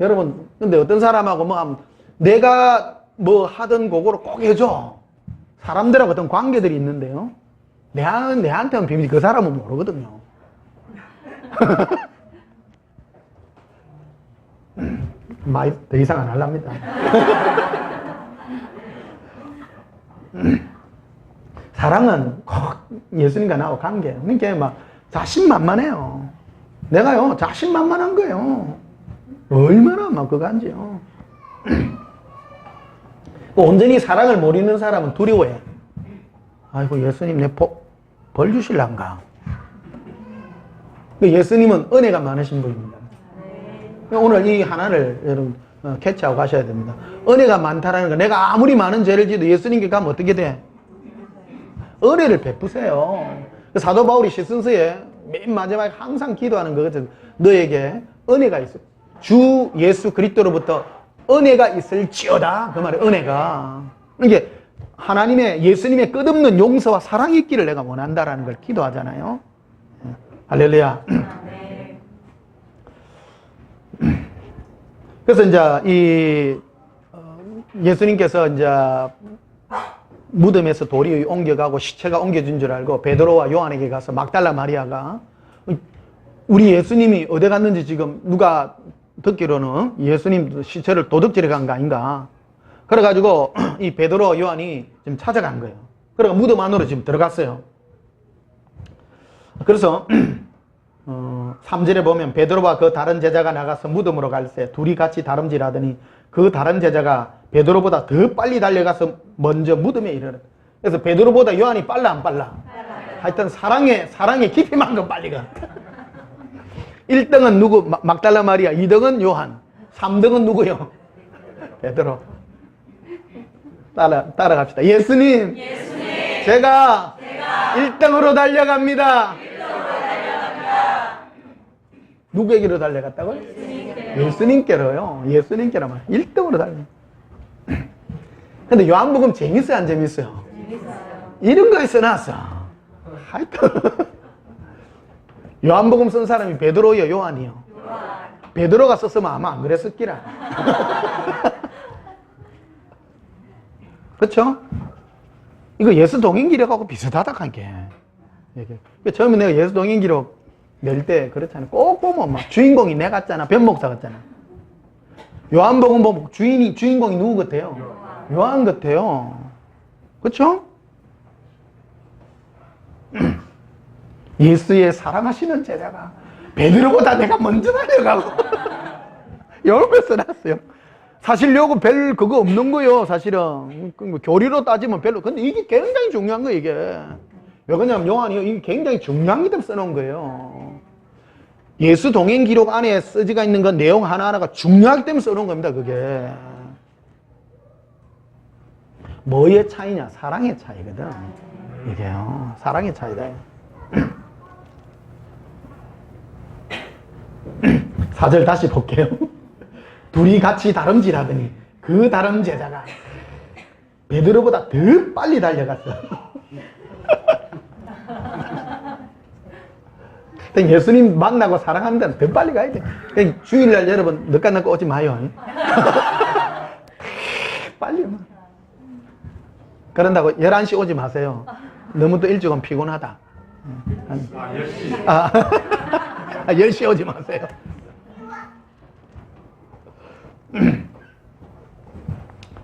여러분 근데 어떤 사람하고 뭐 하면 내가 뭐 하던 곡으로 꼭 해줘. 사람들하고 어떤 관계들이 있는데요 내한테는 비밀이 그 사람은 모르거든요. 더 이상 안 하랍니다. 사랑은 꼭 예수님과 나하고 관계. 그러니까 막 자신만만해요. 내가요 자신만만한 거예요. 얼마나 막 그간지요. 온전히 사랑을 모르는 사람은 두려워해. 아이고 예수님 내 벌 주실란가. 예수님은 은혜가 많으신 분입니다. 오늘 이 하나를 여러분 캐치하고 가셔야 됩니다. 은혜가 많다라는 거, 내가 아무리 많은 죄를 지어도 예수님께 가면 어떻게 돼? 은혜를 베푸세요. 사도 바울이 시선서에 맨 마지막에 항상 기도하는 거거든. 너에게 은혜가 있어. 주 예수 그리스도로부터 은혜가 있을지어다. 그 말에 은혜가. 이게 하나님의 예수님의 끝없는 용서와 사랑이 있기를 내가 원한다라는 걸 기도하잖아요. 할렐루야. 그래서 이제 예수님께서 이제 무덤에서 돌이 옮겨가고 시체가 옮겨진 줄 알고 베드로와 요한에게 가서 막달라 마리아가 우리 예수님이 어디 갔는지 지금 누가 듣기로는 예수님 시체를 도둑질해 간 거 아닌가. 그래가지고 이 베드로 요한이 지금 찾아간 거예요. 그러니까 무덤 안으로 지금 들어갔어요. 그래서 3절에 보면 베드로와 그 다른 제자가 나가서 무덤으로 갈새 둘이 같이 다름질하더니 그 다른 제자가 베드로보다 더 빨리 달려가서 먼저 무덤에 이르렀다. 그래서 베드로보다 요한이 빨라 안 빨라? 하여튼 사랑의 깊이만큼 빨리 가. 1등은 누구? 막달라 마리아. 2등은 요한. 3등은 누구요? 베드로. 따라갑시다. 예수님. 제가 1등으로 달려갑니다. 누구에게로 달려갔다고요? 예수님께로요. 예수님께로 말. 1등으로 달려. 근데 요한복음 재밌어요, 안 재밌어요? 재밌어요. 이런 거에 써놨어. 하여튼. 요한복음 쓴 사람이 베드로요, 요한이요? 베드로가 썼으면 아마 안 그랬을기라. 그렇죠? 이거 예수 동행 기록하고 비슷하다 하게. 처음에 내가 예수 동행 기록 낼 때 그렇잖아. 꼭 보면 막 주인공이 내 같잖아. 변목사 같잖아. 요한복음 보면 주인공이 누구 같아요? 요한 같아요. 그렇죠? 예수의 사랑하시는 제자가 베드로보다 내가 먼저 달려가고 여러 써놨어요. 사실 요거 별 그거 없는 거요. 사실은 교리로 따지면 별로. 근데 이게 굉장히 중요한 거예요. 이게 왜 그러냐면 요한이 이게 굉장히 중요한 게 써놓은 거예요. 예수 동행 기록 안에 쓰지가 있는 건 내용 하나하나가 중요하기 때문에 써놓은 겁니다. 그게 뭐의 차이냐? 사랑의 차이거든. 이게요. 사랑의 차이다. 4절 다시 볼게요. 둘이 같이 다름질하더니 그 다른 제자가 베드로보다 더 빨리 달려갔어. 예수님 만나고 사랑하는 데는 더 빨리 가야 돼. 그러니까 주일날 여러분 늦게 오지 마요. 빨리. 그런다고 11시 오지 마세요. 너무 또 일찍 오면 피곤하다. 10시. 10시 오지 마세요.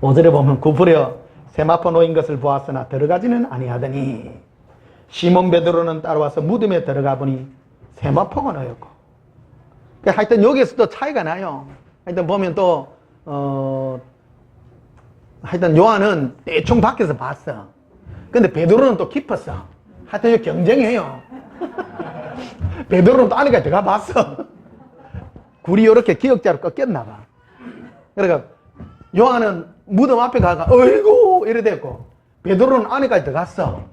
5절에 보면 구부려 세마포 놓인 것을 보았으나 들어가지는 아니하더니 시몬 베드로는 따라와서 무덤에 들어가 보니 세마포가 놓였고. 하여튼 여기에서도 차이가 나요. 하여튼 보면 또 하여튼 요한은 대충 밖에서 봤어. 근데 베드로는 또 깊었어. 하여튼 여기 경쟁해요. 베드로는 또 안에까지 들어가 봤어. 굴이 이렇게 기역자로 꺾였나 봐. 그러니까 요한은 무덤 앞에 가가 어이구 이래 됐고 베드로는 안에까지 들어갔어.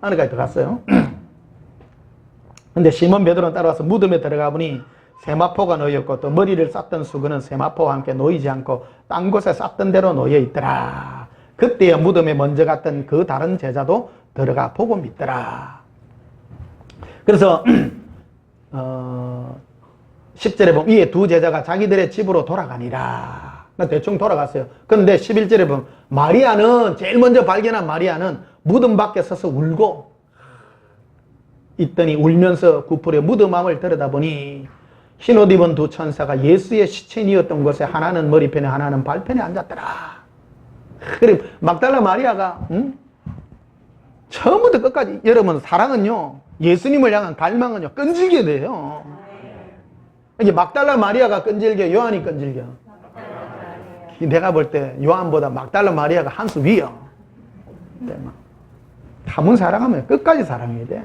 안에까지 들어갔어요. 근데 시몬 베드로는 따라와서 무덤에 들어가 보니 세마포가 놓였고 또 머리를 쌌던 수건은 세마포와 함께 놓이지 않고 딴 곳에 쌌던 대로 놓여 있더라. 그때에 무덤에 먼저 갔던 그 다른 제자도 들어가 보고 믿더라. 그래서 10절에 보면 이에 두 제자가 자기들의 집으로 돌아가니라. 대충 돌아갔어요. 그런데 11절에 보면 마리아는 제일 먼저 발견한 마리아는 무덤 밖에 서서 울고 있더니 울면서 구풀에 무덤함을 들여다보니 흰옷 입은 두 천사가 예수의 시체니었던 곳에 하나는 머리편에 하나는 발편에 앉았더라. 그래 막달라 마리아가 처음부터 끝까지 여러분 사랑은요 예수님을 향한 갈망은요 끈질게 돼요. 이게 막달라 마리아가 끈질겨 요한이 끈질겨. 내가 볼 때 요한보다 막달라 마리아가 한 수 위야. 한번 사랑하면 끝까지 사랑해야 돼.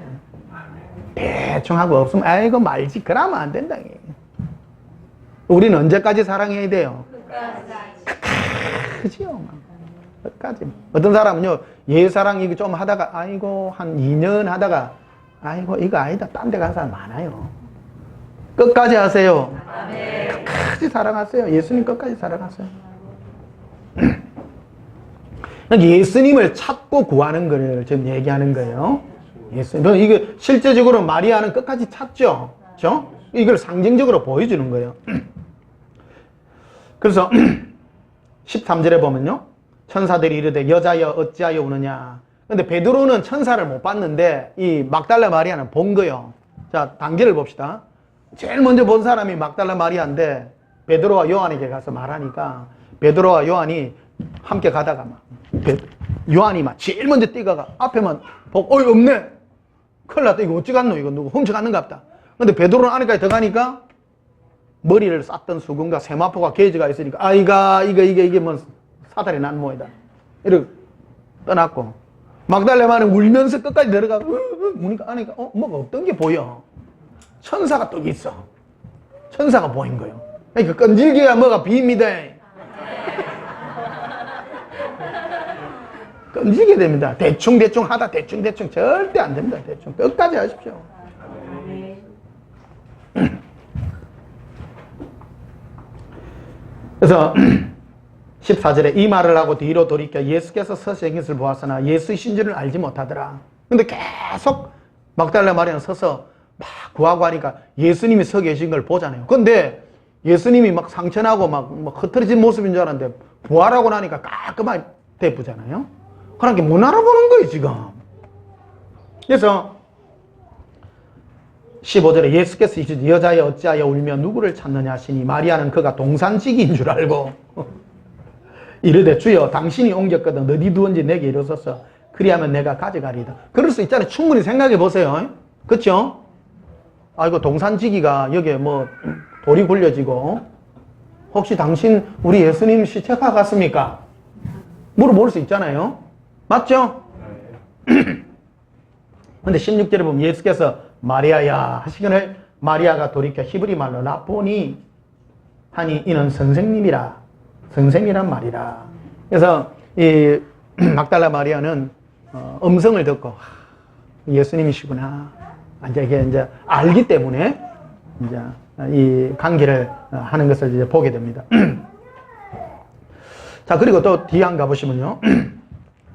대충 하고 없으면 아이고 말지 그러면 안 된다. 우리는 언제까지 사랑해야 돼요? 끝까지요. 끝까지. 어떤 사람은요 예사랑 이거 좀 하다가 아이고 한 2년 하다가 아이고 이거 아니다 딴 데 간 사람 많아요. 끝까지 하세요. 끝까지 사랑하세요. 예수님 끝까지 사랑하세요. 예수님을 찾고 구하는 거를 지금 얘기하는 거예요. 예수님. 이게 실제적으로 마리아는 끝까지 찾죠. 그렇죠? 이걸 상징적으로 보여주는 거예요. 그래서 13절에 보면요. 천사들이 이르되 여자여 어찌하여 우느냐. 근데 베드로는 천사를 못 봤는데 이 막달라 마리아는 본 거예요. 자, 단계를 봅시다. 제일 먼저 본 사람이 막달라 마리아인데 베드로와 요한에게 가서 말하니까 베드로와 요한이 함께 가다가 막 요한이 막 제일 먼저 뛰어가 앞에만 보고 어이 없네. 큰일 났다. 이거 어찌 갔노? 이거 누구 훔쳐갔는가 보다. 근데 베드로는 안에까지 들어가니까 머리를 쌌던 수금과 세마포가 게이지가 있으니까 아이가 이게 뭐 사달이 난 모이다. 이렇게 떠났고 막달레마는 울면서 끝까지 내려가고 보니까 안에가 뭐가 없던 게 보여. 천사가 떡 있어. 천사가 보인 거예요. 그러니까 끈질기가 뭐가 비입니다. 끈질게 됩니다. 대충 하다 대충 절대 안 됩니다. 대충 끝까지 하십시오. 그래서 14절에 이 말을 하고 뒤로 돌이켜 예수께서 서신 것을 보았으나 예수이신 줄은 알지 못하더라. 근데 계속 막달라 마리아는 서서 막 구하고 하니까 예수님이 서 계신 걸 보잖아요. 근데 예수님이 막 상처나고 막 흩어진 모습인 줄 알았는데 부활하고 나니까 깔끔하게 대부잖아요. 그러니까 못 알아보는 거예요 지금. 그래서 15절에 예수께서 이르시되 여자여 어찌하여 울며 누구를 찾느냐 하시니 마리아는 그가 동산지기인 줄 알고 이르되 주여 당신이 옮겼거든 어디 두었는지 내게 이르소서 그리하면 내가 가져가리이다. 그럴 수 있잖아요. 충분히 생각해 보세요. 그렇죠? 아이고 동산지기가 여기에 뭐 돌이 굴려지고 혹시 당신 우리 예수님 시체가 갔습니까? 물어볼 수 있잖아요. 맞죠? 근데 16절에 보면 예수께서 마리아야 하시거늘 마리아가 돌이켜 히브리 말로 라보니 하니 이는 선생님이라 선생이란 말이라. 그래서 이 막달라 마리아는 음성을 듣고 예수님이시구나 이제 알기 때문에 이제 이 관계를 하는 것을 이제 보게 됩니다. 자, 그리고 또 뒤에 한 가보시면요.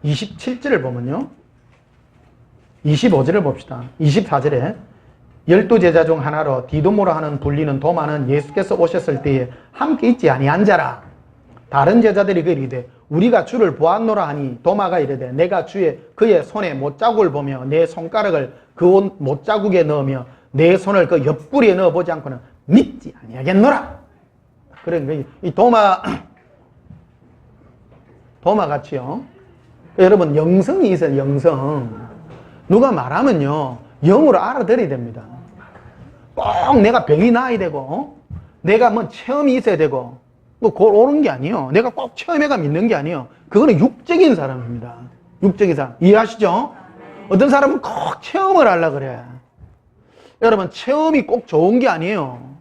27절을 보면요. 25절을 봅시다. 24절에 12제자 중 하나로 디도모라 하는 불리는 도마는 예수께서 오셨을 때에 함께 있지 아니한 자라. 다른 제자들이 이르되 우리가 주를 보았노라 하니 도마가 이르되 내가 그의 손에 못자국을 보며 내 손가락을 그 못자국에 넣으며 내 손을 그 옆구리에 넣어보지 않고는 믿지 아니하겠노라. 그런 이 도마 같이요. 여러분 영성이 있어요. 영성. 누가 말하면요 영으로 알아들어야 됩니다. 꼭 내가 병이 나야 되고 내가 뭐 체험이 있어야 되고 뭐 그걸 오는 게 아니에요. 내가 꼭 체험해가 믿는 게 아니에요. 그거는 육적인 사람입니다. 육적인 사람. 이해하시죠? 어떤 사람은 꼭 체험을 하려고 그래. 여러분 체험이 꼭 좋은 게 아니에요.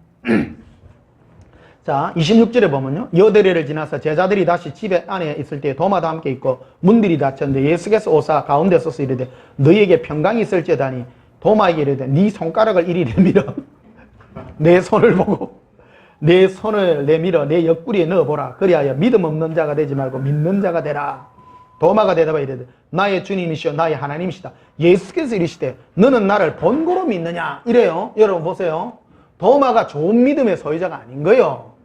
자 26절에 보면요. 여드레를 지나서 제자들이 다시 집에 안에 있을 때 도마도 함께 있고 문들이 닫혔는데 예수께서 오사 가운데 서서 이르되 너희에게 평강이 있을지어다니 도마에게 이르되 네 손가락을 이리 내밀어 내 손을 보고 내 손을 내밀어 내 옆구리에 넣어보라. 그리하여 믿음 없는 자가 되지 말고 믿는 자가 되라. 도마가 대답하여 이르되 나의 주님이시여 나의 하나님이시다. 예수께서 이르시되 너는 나를 본고로 믿느냐 이래요. 여러분 보세요. 도마가 좋은 믿음의 소유자가 아닌 거예요.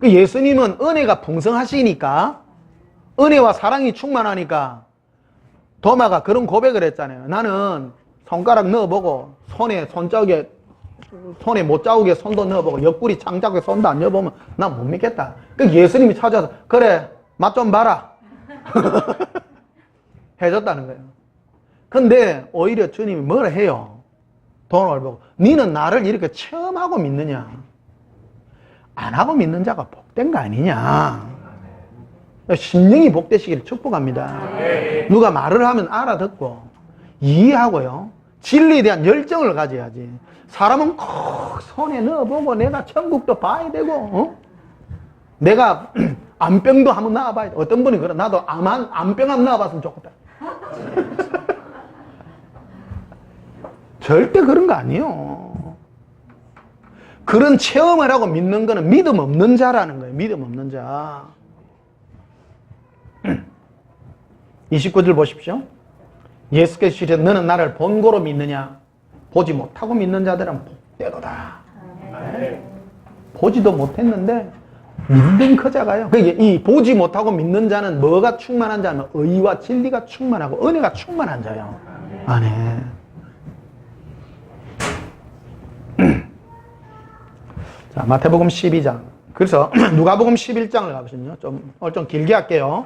예수님은 은혜가 풍성하시니까 은혜와 사랑이 충만하니까 도마가 그런 고백을 했잖아요. 나는 손가락 넣어보고 손에 못자국에 손도 넣어보고 옆구리 창자국에 손도 안 넣어보면 난 못 믿겠다. 예수님이 찾아서 그래 맛 좀 봐라 해줬다는 거예요. 근데 오히려 주님이 뭐라 해요? 도마를 보고 너는 나를 이렇게 체험하고 믿느냐? 안 하고 믿는 자가 복된 거 아니냐? 심령이 복되시기를 축복합니다. 누가 말을 하면 알아듣고 이해하고요. 진리에 대한 열정을 가져야지. 사람은 꼭 손에 넣어보고 내가 천국도 봐야 되고 내가 암병도 한번 나와봐야 돼. 어떤 분이 그래 나도 암병 한번 나와봤으면 좋겠다. 절대 그런 거 아니에요. 그런 체험을 하고 믿는 거는 믿음 없는 자라는 거예요. 믿음 없는 자. 29절 보십시오. 예수께서 시대 너는 나를 본고로 믿느냐? 보지 못하고 믿는 자들은 복되도다. 보지도 못했는데 믿는 커자가요. 그러니까 이 보지 못하고 믿는 자는 뭐가 충만한 자면 의와 진리가 충만하고 은혜가 충만한 자예요. 아네. 자, 마태복음 12장. 그래서 누가복음 11장을 가보시면요. 오늘 좀 길게 할게요.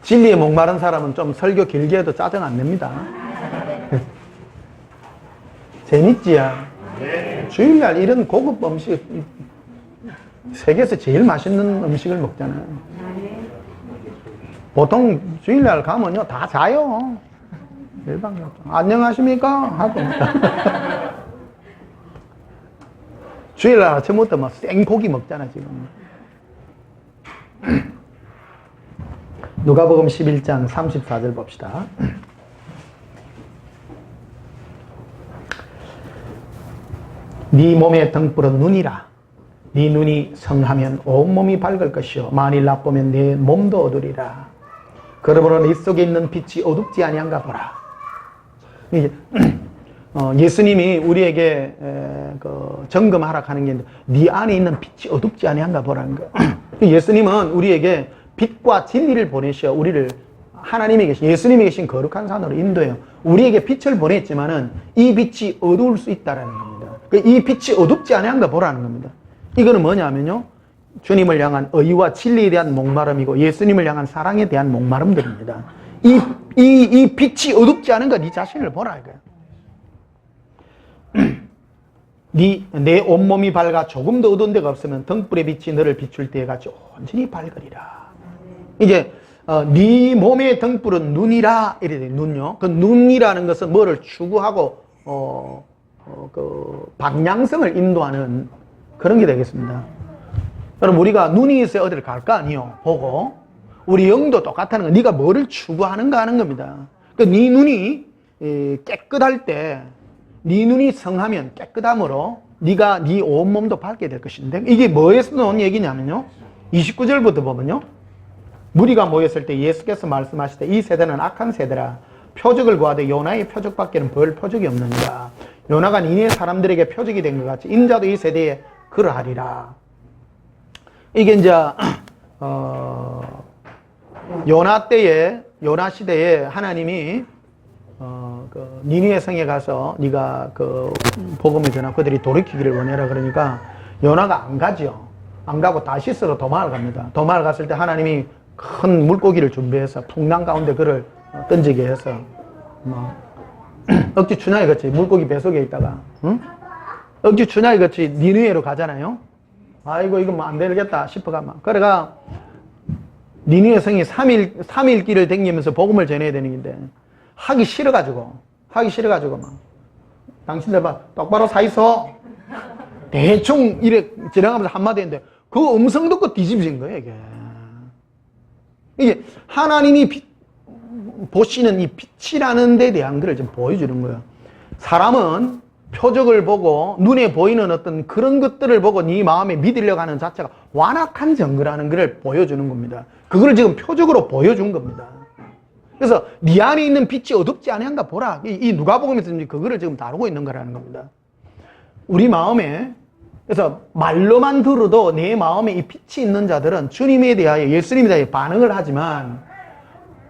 진리에 목마른 사람은 좀 설교 길게 해도 짜증 안 냅니다. 재밌지야. 주일날 이런 고급 음식, 세계에서 제일 맛있는 음식을 먹잖아요. 보통 주일날 가면요, 다 자요. 일방적으로. 안녕하십니까? 하고. 주일날 아침부터 막 생고기 먹잖아, 지금. 누가복음 11장 34절 봅시다. 네 몸의 등불은 눈이라. 네 눈이 성하면 온몸이 밝을 것이요 만일 나쁘면 네 몸도 어두리라. 그러므로 네 속에 있는 빛이 어둡지 아니한가 보라. 예수님이 우리에게 점검하라 하는 게 네 안에 있는 빛이 어둡지 아니한가 보라는 거. 예수님은 우리에게 빛과 진리를 보내셔 우리를 하나님이 계신 예수님이 계신 거룩한 산으로 인도해요. 우리에게 빛을 보냈지만은 이 빛이 어두울 수 있다라는 겁니다. 이 빛이 어둡지 아니한가 보라는 겁니다. 이거는 뭐냐면요, 주님을 향한 의와 진리에 대한 목마름이고 예수님을 향한 사랑에 대한 목마름들입니다. 이 빛이 어둡지 않은가 네 자신을 보라 이거야. 내 온몸이 밝아 조금도 어두운 데가 없으면 등불의 빛이 너를 비출 때에 같이 온전히 밝으리라. 이제 네 몸의 등불은 눈이라 이래 돼. 눈요. 그 눈이라는 것은 뭐를 추구하고 그 방향성을 인도하는 그런 게 되겠습니다. 여러분 우리가 눈이 있어야 어디를 갈 거 아니요. 보고 우리 영도 똑같다는 거. 네가 뭐를 추구하는가 하는 겁니다. 그 네 눈이 깨끗할 때, 네 눈이 성하면 깨끗함으로 네가 네 온몸도 밝게 될 것인데 이게 뭐에서 나온 얘기냐면요. 29절부터 보면요. 무리가 모였을 때 예수께서 말씀하시되 이 세대는 악한 세대라. 표적을 구하되 요나의 표적밖에는 별 표적이 없느니라. 요나가 니네 사람들에게 표적이 된 것 같이 인자도 이 세대에 그러하리라. 이게 이제 요나 때에 요나 시대에 하나님이 그 니느웨 성에 가서 네가 그 복음을 전하고 그들이 돌이키기를 원해라 그러니까 요나가 안 가죠. 안 가고 다시스로 도망을 갑니다. 도망을 갔을 때 하나님이 큰 물고기를 준비해서 풍랑 가운데 그를 던지게 해서 뭐 억지 추나이 같이 물고기 뱃속에 있다가 응? 억지 추나이 같이 니느웨로 가잖아요. 아이고 이거 뭐 안 되겠다 싶어가 그래가 니느웨 성이 3일 길을 댕기면서 복음을 전해야 되는 건데 하기 싫어가지고 막 당신들 봐 똑바로 서 있어 대충 이래 지나가면서 한마디 했는데 그 음성 듣고 뒤집어진 거예요 이게 하나님이 보시는 이 빛이라는 데 대한 걸 좀 보여주는 거예요. 사람은 표적을 보고 눈에 보이는 어떤 그런 것들을 보고 네 마음에 믿으려고 하는 자체가 완악한 증거라는 걸 보여주는 겁니다. 그걸 지금 표적으로 보여준 겁니다. 그래서 네 안에 있는 빛이 어둡지 아니한가 보라. 이 누가복음에서 그거를 지금 다루고 있는 거라는 겁니다. 우리 마음에 그래서 말로만 들어도 내 마음에 이 빛이 있는 자들은 주님에 대하여 예수님에 대하여 반응을 하지만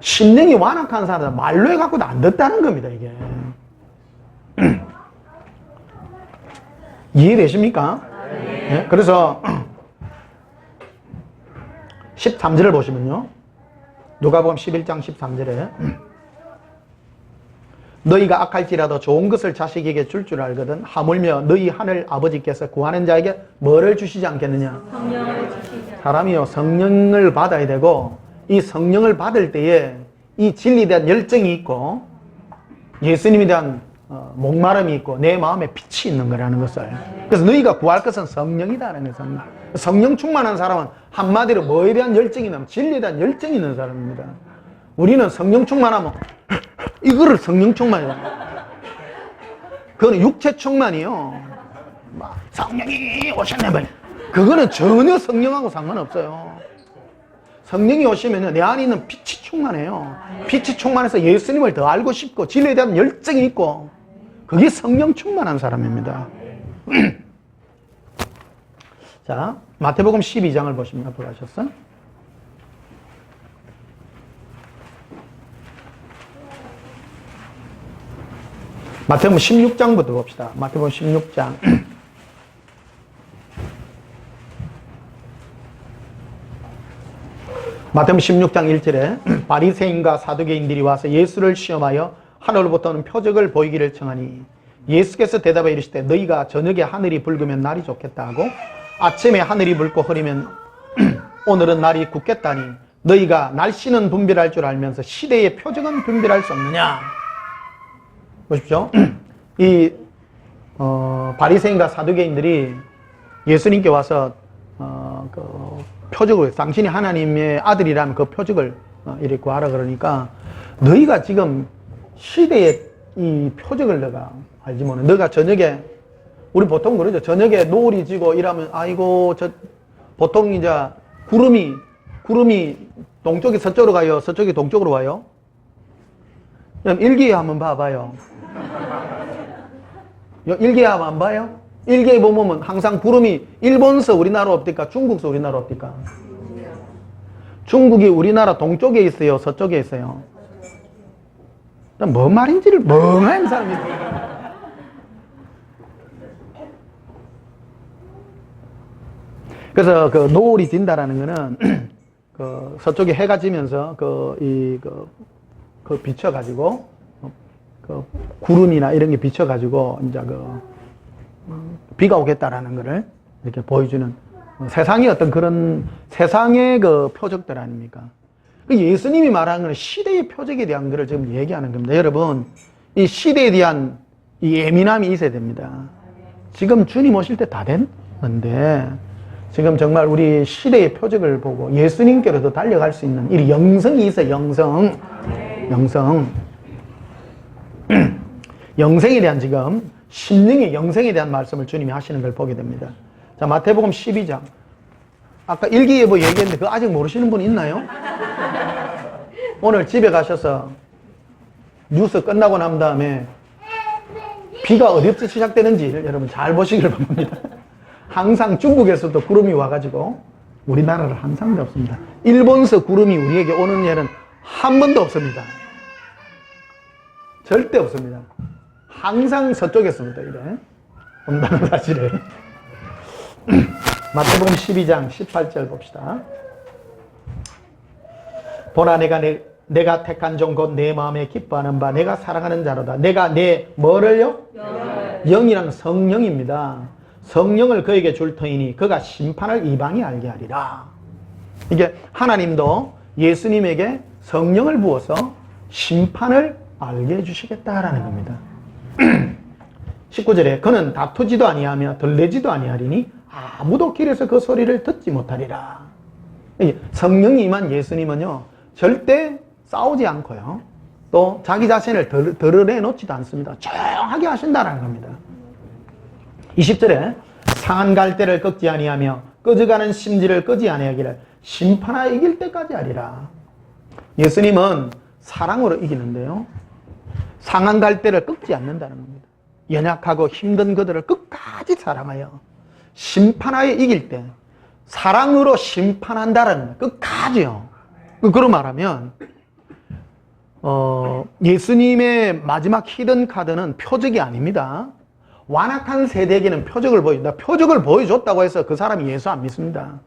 심령이 완악한 사람은 말로 해갖고도 안 듣다는 겁니다. 이게 이해되십니까? 네. 그래서 13절을 보시면요. 누가복음 11장 13절에 너희가 악할지라도 좋은 것을 자식에게 줄 줄 알거든 하물며 너희 하늘 아버지께서 구하는 자에게 뭐를 주시지 않겠느냐? 성령을 주시지. 사람이요 성령을 받아야 되고 이 성령을 받을 때에 이 진리에 대한 열정이 있고 예수님에 대한 목마름이 있고 내 마음에 빛이 있는 거라는 것을. 그래서 너희가 구할 것은 성령이다라는 거예요. 성령 충만한 사람은 한마디로 뭐에 대한 열정이 있냐면 진리에 대한 열정이 있는 사람입니다. 우리는 성령 충만하면 이거를 성령 충만이에요. 그거는 육체 충만이요. 성령이 오셨네. 그거는 전혀 성령하고 상관없어요. 성령이 오시면 내 안에 있는 빛이 충만해요. 빛이 충만해서 예수님을 더 알고 싶고 진리에 대한 열정이 있고 그게 성령 충만한 사람입니다. 자, 마태복음 12장을 보시면 앞으로 가셨어? 마태복음 16장부터 봅시다. 마태복음 16장. 마태복음 16장 1절에 바리새인과 사두개인들이 와서 예수를 시험하여 하늘로부터는 표적을 보이기를 청하니 예수께서 대답하여 이르시되 너희가 저녁에 하늘이 붉으면 날이 좋겠다 하고 아침에 하늘이 붉고 흐리면 오늘은 날이 굳겠다니 너희가 날씨는 분별할 줄 알면서 시대의 표적은 분별할 수 없느냐. 보십시오. 이 바리새인과 사두개인들이 예수님께 와서 그 표적을 당신이 하나님의 아들이라는 그 표적을 이렇게 구하라 그러니까 너희가 지금 시대의 이 표적을 내가 알지 못해. 너가 저녁에 우리 보통 그러죠. 저녁에 노을이 지고 이러면 아이고 저 보통 이제 구름이 동쪽이 서쪽으로 가요. 서쪽이 동쪽으로 와요. 그럼 일기예 한번 봐봐요. 일기예 한번 안 봐요? 일기예 보면 항상 구름이 일본서 우리나라 없니까 중국서 우리나라 없니까? 중국이 우리나라 동쪽에 있어요? 서쪽에 있어요? 뭔 말인지를 멍한 사람이 그래서 그 노을이 진다라는 거는 그 서쪽에 해가 지면서 비춰가지고 그 구름이나 이런 게 비춰가지고 이제 비가 오겠다라는 거를 이렇게 보여주는 세상의 어떤 그런 세상의 그 표적들 아닙니까? 예수님이 말하는 건 시대의 표적에 대한 것을 지금 얘기하는 겁니다. 여러분, 이 시대에 대한 이 예민함이 있어야 됩니다. 지금 주님 오실 때 다 됐는데 지금 정말 우리 시대의 표적을 보고 예수님께로 더 달려갈 수 있는 이 영성이 있어요. 영생에 대한 지금 심령의 영생에 대한 말씀을 주님이 하시는 걸 보게 됩니다. 자, 마태복음 12장. 아까 일기예보 얘기했는데 그거 아직 모르시는 분 있나요? 오늘 집에 가셔서 뉴스 끝나고 난 다음에 비가 어디부터 시작되는지 여러분 잘 보시길 바랍니다. 항상 중국에서도 구름이 와가지고 우리나라를 항상 없습니다. 일본서 구름이 우리에게 오는 일은 한 번도 없습니다. 절대 없습니다. 항상 서쪽에서부터 이래 온다는 사실을. 마태복음 12장 18절 봅시다. 보라 내가 택한 종 곧 내 마음에 기뻐하는 바 내가 사랑하는 자로다. 내가 내 뭐를요? 영이라는 성령입니다. 성령을 그에게 줄 터이니 그가 심판을 이방이 알게 하리라. 이게 하나님도 예수님에게 성령을 부어서 심판을 알게 해주시겠다라는 겁니다. 19절에 그는 다투지도 아니하며 들레지도 아니하리니 아무도 길에서 그 소리를 듣지 못하리라. 성령이 임한 예수님은요 절대 싸우지 않고요 또 자기 자신을 드러내놓지도 않습니다. 조용하게 하신다는 겁니다. 20절에 상한 갈대를 꺾지 아니하며 꺼져가는 심지를 끄지 아니하기를 심판하여 이길 때까지 하리라. 예수님은 사랑으로 이기는데요 상한 갈대를 꺾지 않는다는 겁니다. 연약하고 힘든 그들을 끝까지 사랑하여 심판하여 이길 때 사랑으로 심판한다는 끝까지요. 그런 말하면 예수님의 마지막 히든 카드는 표적이 아닙니다. 완악한 세대에게는 표적을 보여준다. 표적을 보여줬다고 해서 그 사람이 예수 안 믿습니다.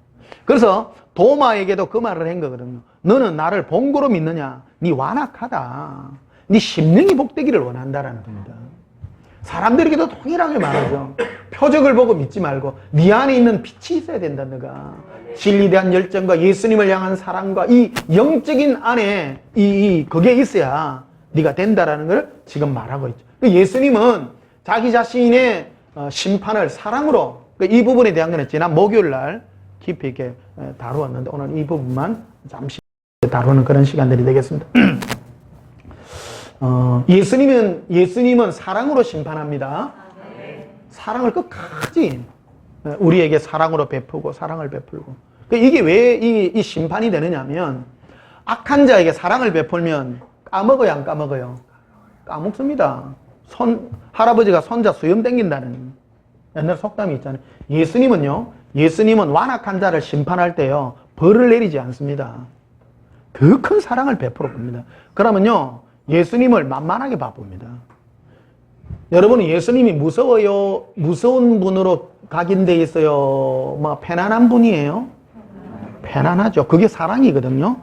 그래서 도마에게도 그 말을 한 거거든요. 너는 나를 본고로 믿느냐? 네 완악하다. 네 심령이 복되기를 원한다라는 겁니다. 사람들에게도 동일하게 말하죠. 표적을 보고 믿지 말고 네 안에 있는 빛이 있어야 된다. 너가 진리에 대한 열정과 예수님을 향한 사랑과 이 영적인 안에 그게 있어야 네가 된다라는 걸 지금 말하고 있죠. 예수님은 자기 자신의 심판을 사랑으로 이 부분에 대한 거는 지난 목요일 날 깊이 있게 다루었는데 오늘 이 부분만 잠시 다루는 그런 시간들이 되겠습니다. 예수님은 사랑으로 심판합니다. 사랑을 끝까지 우리에게 사랑으로 베푸고 사랑을 베풀고 이게 왜 이 심판이 되느냐면, 악한 자에게 사랑을 베풀면 까먹어요, 안 까먹어요? 까먹습니다. 할아버지가 손자 수염 땡긴다는 옛날 속담이 있잖아요. 예수님은 완악한 자를 심판할 때요, 벌을 내리지 않습니다. 더 큰 사랑을 베풀어 봅니다. 그러면요, 예수님을 만만하게 바쁩니다. 여러분은 예수님이 무서워요? 무서운 분으로 각인되어 있어요? 편안한 분이에요? 편안하죠. 그게 사랑이거든요.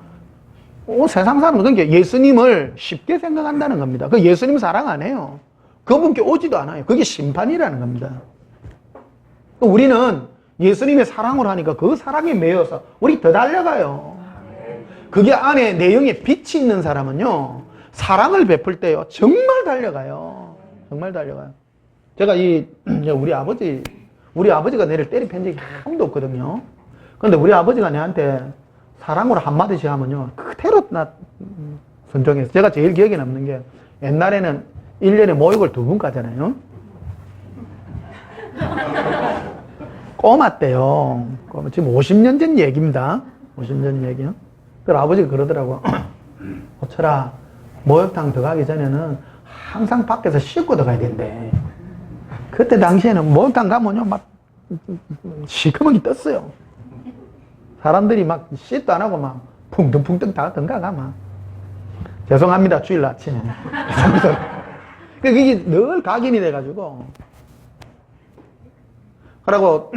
세상 사람은 그러니까 예수님을 쉽게 생각한다는 겁니다. 그 예수님 사랑 안 해요. 그분께 오지도 않아요. 그게 심판이라는 겁니다. 우리는 예수님의 사랑으로 하니까 그 사랑에 매여서 우리 더 달려가요. 그게 안에 내용에 빛이 있는 사람은요, 사랑을 베풀 때요, 정말 달려가요. 정말 달려가요. 제가 우리 아버지가 내를 때려팬 적이 한 번도 없거든요. 그런데 우리 아버지가 내한테 사랑으로 한마디씩 하면요, 그대로 순종해서. 제가 제일 기억에 남는 게, 옛날에는 1년에 모욕을 2번 가잖아요. 꼬마 때요. 지금 50년 전 얘기입니다. 50년 전 얘기요. 그래서 아버지가 그러더라고요. 호철아, 목욕탕 들어가기 전에는 항상 밖에서 씻고 들어가야 된대. 그때 당시에는 목욕탕 가면요, 막 시커멓게 떴어요. 사람들이 막 씻도 안 하고 막 풍덩풍덩 다 던가가 막. 죄송합니다, 주일 아침에. 그게 늘 각인이 돼가지고. 그러고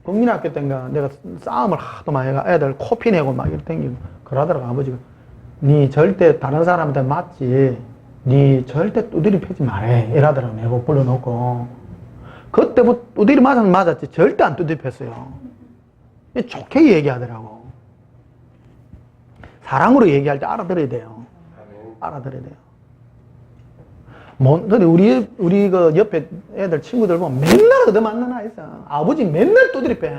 국민학교 때인가 내가 싸움을 하도 많이 해가 애들 코피 내고 막 이렇게 댕기고 그러더라고. 아버지가 니 절대 다른 사람한테 맞지, 니 절대 두드리 패지 말해 이러더라고. 내가 불러놓고 그때부터 두드리 맞으면 맞았지 절대 안 두드리 팼어요. 좋게 얘기하더라고. 사랑으로 얘기할 때 알아들어야 돼요. 알아들어야 돼요. 근데 우리 그 옆에 애들 친구들 보면 맨날 얻어맞는 아이 있어. 아버지 맨날 두드리 패.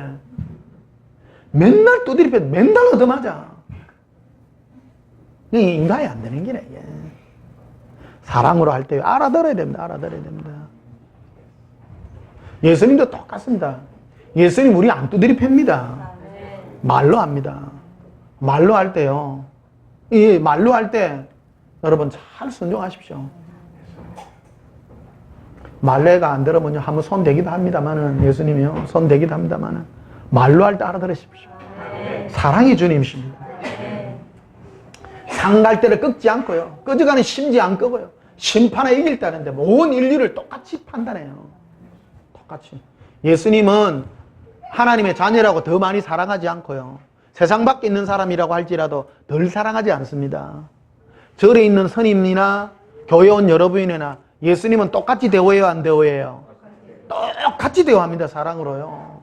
맨날 두드리 패. 맨날 얻어맞아. 이게 인간이 안 되는 게네, 이게. 사랑으로 할 때 알아들어야 됩니다. 알아들어야 됩니다. 예수님도 똑같습니다. 예수님 우리 안 두드리 팹니다. 말로 합니다. 말로 할 때요. 이 말로 할 때 여러분 잘 순종하십시오. 말레가 안 들으면요, 한번 손 대기도 합니다만은, 예수님이요, 손 대기도 합니다만은, 말로 할 때 알아들으십시오. 사랑이 주님이십니다. 상갈 때를 꺾지 않고요, 꺼져가는 심지 안 끄고요, 심판에 이길다는데 온 인류를 똑같이 판단해요. 똑같이. 예수님은 하나님의 자녀라고 더 많이 사랑하지 않고요, 세상 밖에 있는 사람이라고 할지라도 덜 사랑하지 않습니다. 절에 있는 스님이나 교회 온 여러분이나 예수님은 똑같이 대우해요, 안 대우해요? 똑같이 대우합니다. 사랑으로요.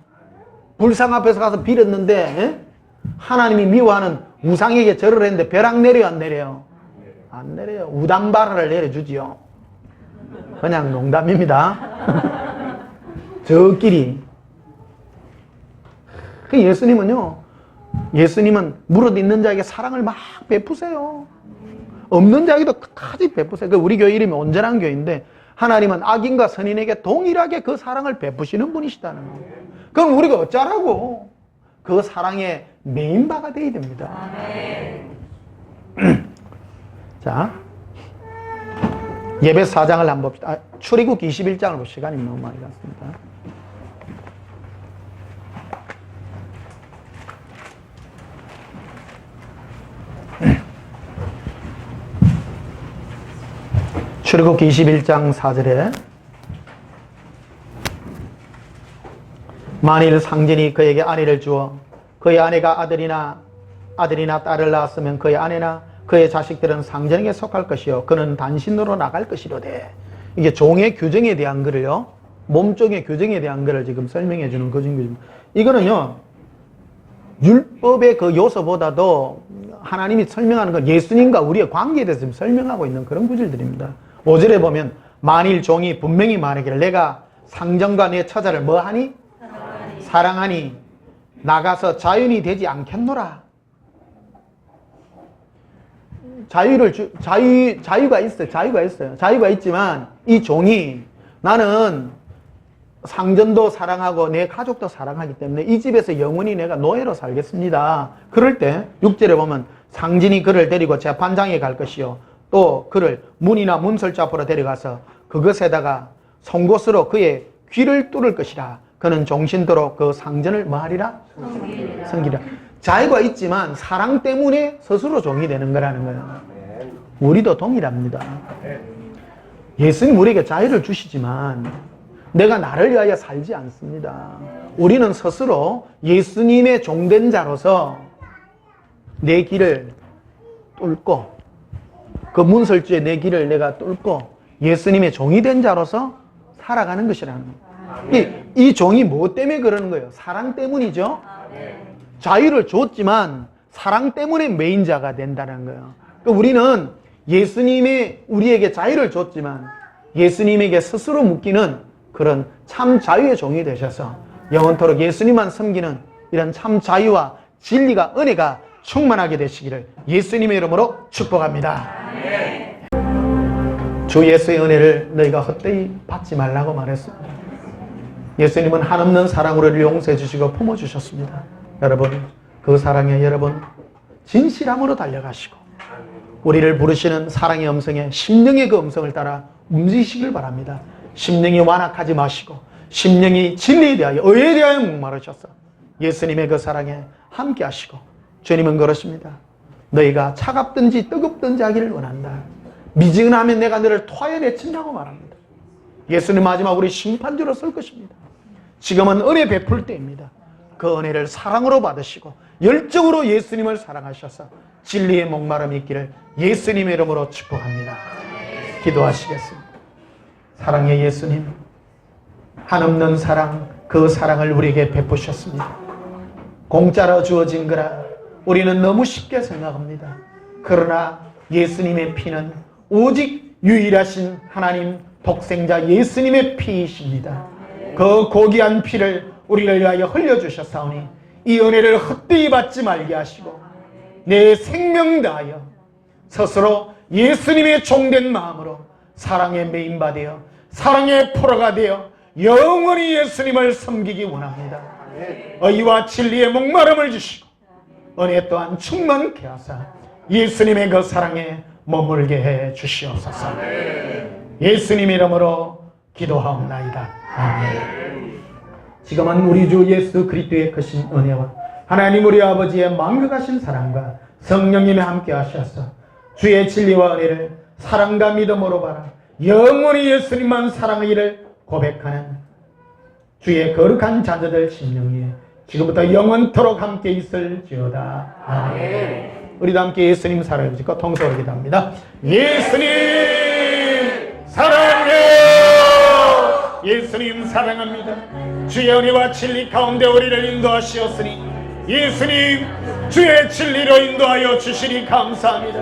불상 앞에서 가서 빌었는데 하나님이 미워하는 우상에게 절을 했는데 벼락 내려요, 안 내려요? 안 내려요. 우담바라를 내려주지요. 그냥 농담입니다. 저끼리. 예수님은 무릇 있는 자에게 사랑을 막 베푸세요. 없는 자에게도 끝까지 베푸세요. 우리 교회 이름이 온전한 교회인데, 하나님은 악인과 선인에게 동일하게 그 사랑을 베푸시는 분이시다는 거예요. 그럼 우리가 어쩌라고? 그 사랑의 메인바가 되어야 됩니다. 자, 예배 4장을 한번 봅시다. 출애굽 21장을 볼 시간이 너무 많이 갔습니다. 출애굽 21장 4절에 만일 상전이 그에게 아내를 주어 그의 아내가 아들이나 딸을 낳았으면 그의 아내나 그의 자식들은 상전에게 속할 것이요 그는 단신으로 나갈 것이로되. 이게 종의 규정에 대한 글을요, 몸종의 규정에 대한 글을 지금 설명해 주는 거중입니다. 이거는요, 율법의 그 요소보다도 하나님이 설명하는 건 예수님과 우리의 관계에 대해서 지금 설명하고 있는 그런 구절들입니다. 5절에 보면 만일 종이 분명히 말하기를 내가 상전과 내 처자를 뭐하니? 사랑하니 나가서 자유인이 되지 않겠노라. 자유가 있어요. 자유가 있지만 이 종이 나는 상전도 사랑하고 내 가족도 사랑하기 때문에 이 집에서 영원히 내가 노예로 살겠습니다. 그럴 때 6절에 보면 상진이 그를 데리고 재판장에 갈 것이요 또 그를 문이나 문설주 앞으로 데려가서 그것에다가 송곳으로 그의 귀를 뚫을 것이라. 그는 종신토록 그 상전을 뭐하리라? 섬기라. 자유가 있지만 사랑 때문에 스스로 종이 되는 거라는 거예요. 우리도 동일합니다. 예수님 우리에게 자유를 주시지만 내가 나를 위하여 살지 않습니다. 우리는 스스로 예수님의 종된 자로서 내 길을 뚫고 그 문설주에 내 길을 내가 뚫고 예수님의 종이 된 자로서 살아가는 것이라는 거예요. 이 종이 뭐 때문에 그러는 거예요? 사랑 때문이죠. 자유를 줬지만 사랑 때문에 메인자가 된다는 거예요. 그러니까 우리는 예수님이 우리에게 자유를 줬지만 예수님에게 스스로 묶이는 그런 참 자유의 종이 되셔서 영원토록 예수님만 섬기는 이런 참 자유와 진리가 은혜가 충만하게 되시기를 예수님의 이름으로 축복합니다. 주 예수의 은혜를 너희가 헛되이 받지 말라고 말했습니다. 예수님은 한없는 사랑으로 우리를 용서해 주시고 품어주셨습니다. 여러분 그 사랑에 여러분 진실함으로 달려가시고 우리를 부르시는 사랑의 음성에 심령의 그 음성을 따라 움직이시길 바랍니다. 심령이 완악하지 마시고 심령이 진리에 대하여 의에 대하여 목마르셔서 예수님의 그 사랑에 함께 하시고 주님은 그러십니다. 너희가 차갑든지 뜨겁든지 하기를 원한다. 미지근하면 내가 너를 토하여 내친다고 말합니다. 예수님 마지막 우리 심판주로 설 것입니다. 지금은 은혜 베풀 때입니다. 그 은혜를 사랑으로 받으시고 열정으로 예수님을 사랑하셔서 진리의 목마름이 있기를 예수님의 이름으로 축복합니다. 기도하시겠습니다. 사랑의 예수님, 한없는 사랑, 그 사랑을 우리에게 베푸셨습니다. 공짜로 주어진 거라 우리는 너무 쉽게 생각합니다. 그러나 예수님의 피는 오직 유일하신 하나님 독생자 예수님의 피이십니다. 그 고귀한 피를 우리를 위하여 흘려주셨사오니 이 은혜를 헛되이 받지 말게 하시고 내 생명 다하여 스스로 예수님의 종된 마음으로 사랑의 메인바 되어 사랑의 포로가 되어 영원히 예수님을 섬기기 원합니다. 의와 진리의 목마름을 주시고 은혜 또한 충만케 하사 예수님의 그 사랑에 머물게 해 주시옵소서. 예수님 이름으로 기도하옵나이다. 아멘. 지금은 우리 주 예수 그리스도의 크신 은혜와 하나님 우리 아버지의 만극하신 사랑과 성령님이 함께 하셔서 주의 진리와 은혜를 사랑과 믿음으로 바라 영원히 예수님만 사랑하기를 고백하는 주의 거룩한 자녀들 심령이 지금부터 영원토록 함께 있을지어다. 아멘. 우리도 함께 예수님 사랑을 짓고 통성으로 기도합니다. 예수님 사랑해요. 예수님 사랑합니다. 주의 은혜와 진리 가운데 우리를 인도하시었으니 예수님 주의 진리로 인도하여 주시니 감사합니다.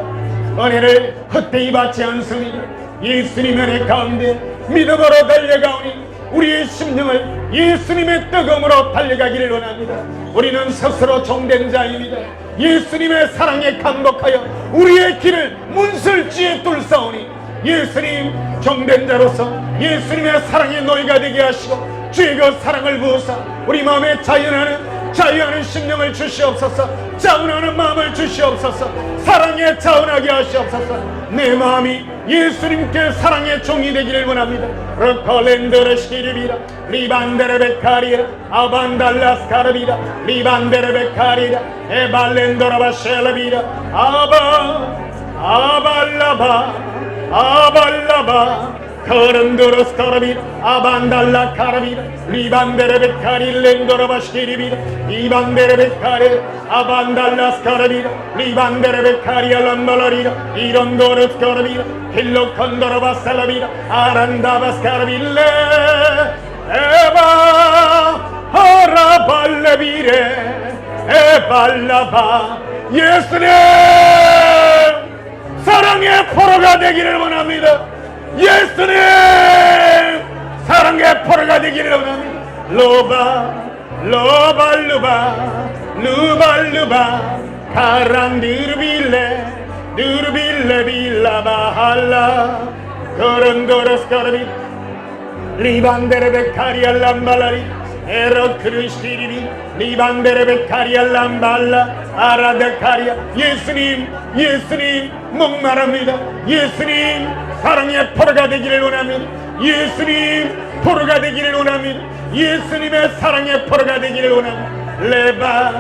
은혜를 헛되이 받지 않습니다. 예수님 은혜 가운데 믿음으로 달려가오니 우리의 심령을 예수님의 뜨거움으로 달려가기를 원합니다. 우리는 스스로 종된 자입니다. 예수님의 사랑에 감독하여 우리의 길을 문설주에 뚫사오니 예수님 종된 자로서 예수님의 사랑의 노예가 되게 하시고 주의 그 사랑을 부으사 우리 마음에 자유하는 심령을 주시옵소서. 자원하는 마음을 주시옵소서. 사랑에 자원하게 하시옵소서. 내 마음이 예수님께 사랑의 종이 되기를 원합니다. 르콜렌드르시리비라 리반데레베카리라 아반달라스카르비라 리반데레베카리라 에발렌도라바셀비라 아발라바 커른드로스 카라비라 아반달라 카라비라 리반데레베카리 렌도라바시리비라 이반데레베카리 아반달라스 카라비라 리반데레베카리 알람발라리라 이런도르스 카라비라 힐로컨도라바살라비라 아란다바스 카라빌레 에바 하라발레비레 에발라바 예수님 사랑의 포로가 되기를 원합니다. 예수님 사랑의 포로가 되기를 원합니다. 루발루바 카란드르빌레 누르빌레 빌라바할라 거른도르스카르비 리반데레베 카리알람발라리 에러 크루시리리 리반데레베 카리알람발라 아라데카리아 예수님 예수님 목마릅니다. 예수님 사랑의 포로가 되기를 원합니다. 예수님 포로가 되기를 원합니다. 예수님의 사랑의 포로가 되기를 원합니다. 레바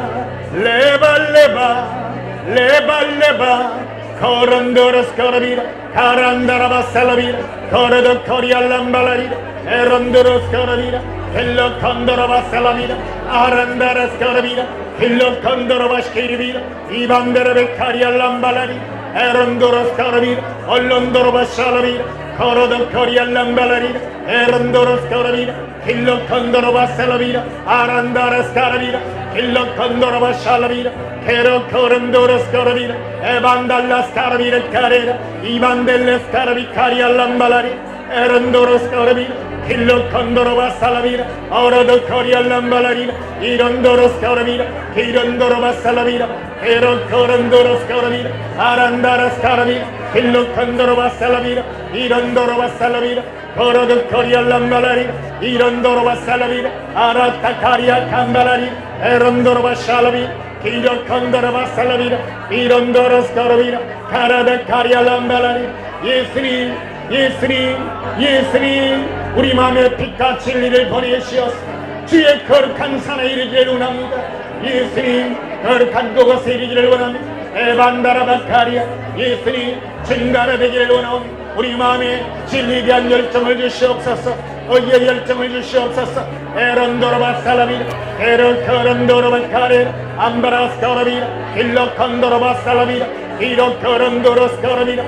레바 레바 레바 레바 코런도로스 코라비라 카란다라바 살라비라 코르도 코리알람발라리라 에론도로스 코라비라 힐로 컨도로바 살라비라 아란다라스 코라비라 힐로 컨도로바 시키리비라 이반데르베 카리알람발라리 에론도로스 코라비라 얼론도로바 살라비라 코르도 코리알람발라리라 에론도로스 코라비라 힐로 컨도로바 살라비라 아란다라스 코라비라 힐로 컨도로바 살라비라 Pero corondoros corabira, evandalas carabira carera, ibandeles carabicari allambalari, erondoros corabira, hillo condoroba salavira, orodo cori allambalarina, irondoros corabira, irondoroba salavira, pero corondoros corabira, arandaras carabira, hillo condoroba salavira, irondoroba salavira, orodo cori allambalarina, irondoroba salavira, aratacaria cambalarina, erondoroba salavira, Kiro kondoraba salavira, irondoros koravira, karada karyalambalari, 예수님, 예수님, 예수님, 우리 마음에 빛과 진리를 보내시어서 주의 거룩한 산에 이르기를 원합니다. 예수님, 거룩한 그곳에 이르기를 원합니다. 에반다라바카리아, 예수님, 증가가 되기를 원합니다. 우리 마음에 진리에 대한 열정을 주시옵소서. 의의 열정을 주시옵소서. 에런도로바 살라비라 에런 커런도로바 카레라 암바라스 커라비라 힐로 컨도로바 살라비라 히로 커런도로스 커라비라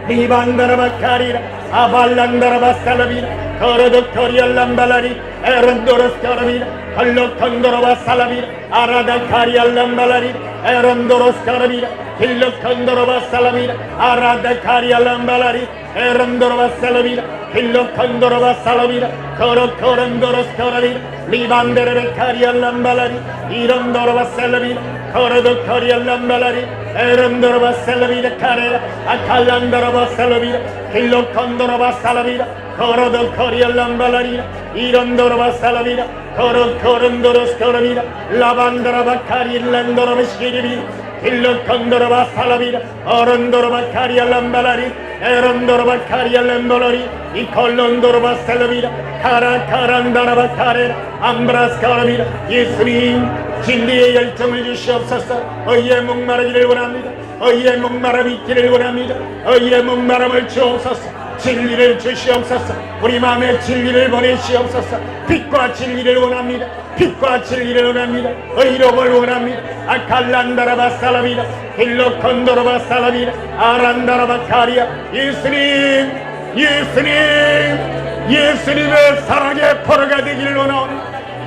리반다라바 카리라 아발란다라바 살라비라 커러도 커리알람발라리 에런도로스 커라비라 힐로 컨도로바 살라비라 아라다 카리알람발라리 에런도로스 커라비라 힐로 컨도로바 살라비라 아라다 카리알람발라리 에런도로바 살라비라 힐로 컨도로바 살라비라 코로 코런도로스 코라비라 리반데레베 카리알람발라리 이런도로바 살라비라 코로도 코리알람발라리 에런도로바 살라비라 카레라 아칼란도로바 살라비라 힐로 컨도로바 살라비라 코로도 코리알람발라리 이런도로바 살라비라 코로 코런도로스 코라비라 라반도로바 카리란도로바 시기리비 힐로 컨도로바 살라비라 어런도로바 카리알람발라리 에런도로바 카리알람발라리 이 콜론도로바 살라비라 카라카란다라바 카레라 암브라스 카라비라 예수님 진리의 열정을 주시옵소서. 의의 목마르기를 원합니다. 의의 목마름 있기를 원합니다. 의의 목마름을 주옵소서. 진리를 주시옵소서. 우리 마음에 진리를 보내시옵소서. 빛과 진리를 원합니다. 빛과 진리를 원합니다. 의롭을 원합니다. 아칼란다라바 살라비라 힐로 컨도로바 살라비라 아란다라바 카리아 예수님 예수님 예수님의 사랑의 포로가 되기를 원합니다.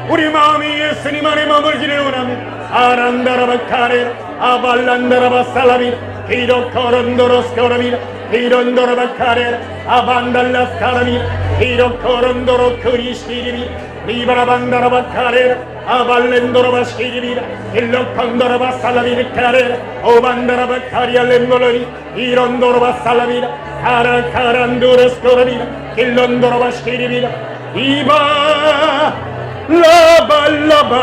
우리 마음이 예수님 안에 머물기를 원합니다. 아란다라바 카레라 아발란다라바 살라비라 히로 코런도로스 코라비라 히론도라바 카레라 아반달라스 카라비라 히로 코런도로 크리스티리비라 리바라반다라바 카레라 아발렌도라바 시리비라 힐로 컨도라바 살라비라 카레라 오반다라바 카리알렌돌리 이론도라바 살라비라 카라카란도로스 코라비라 힐론도라바 시리비라 이바 라발라바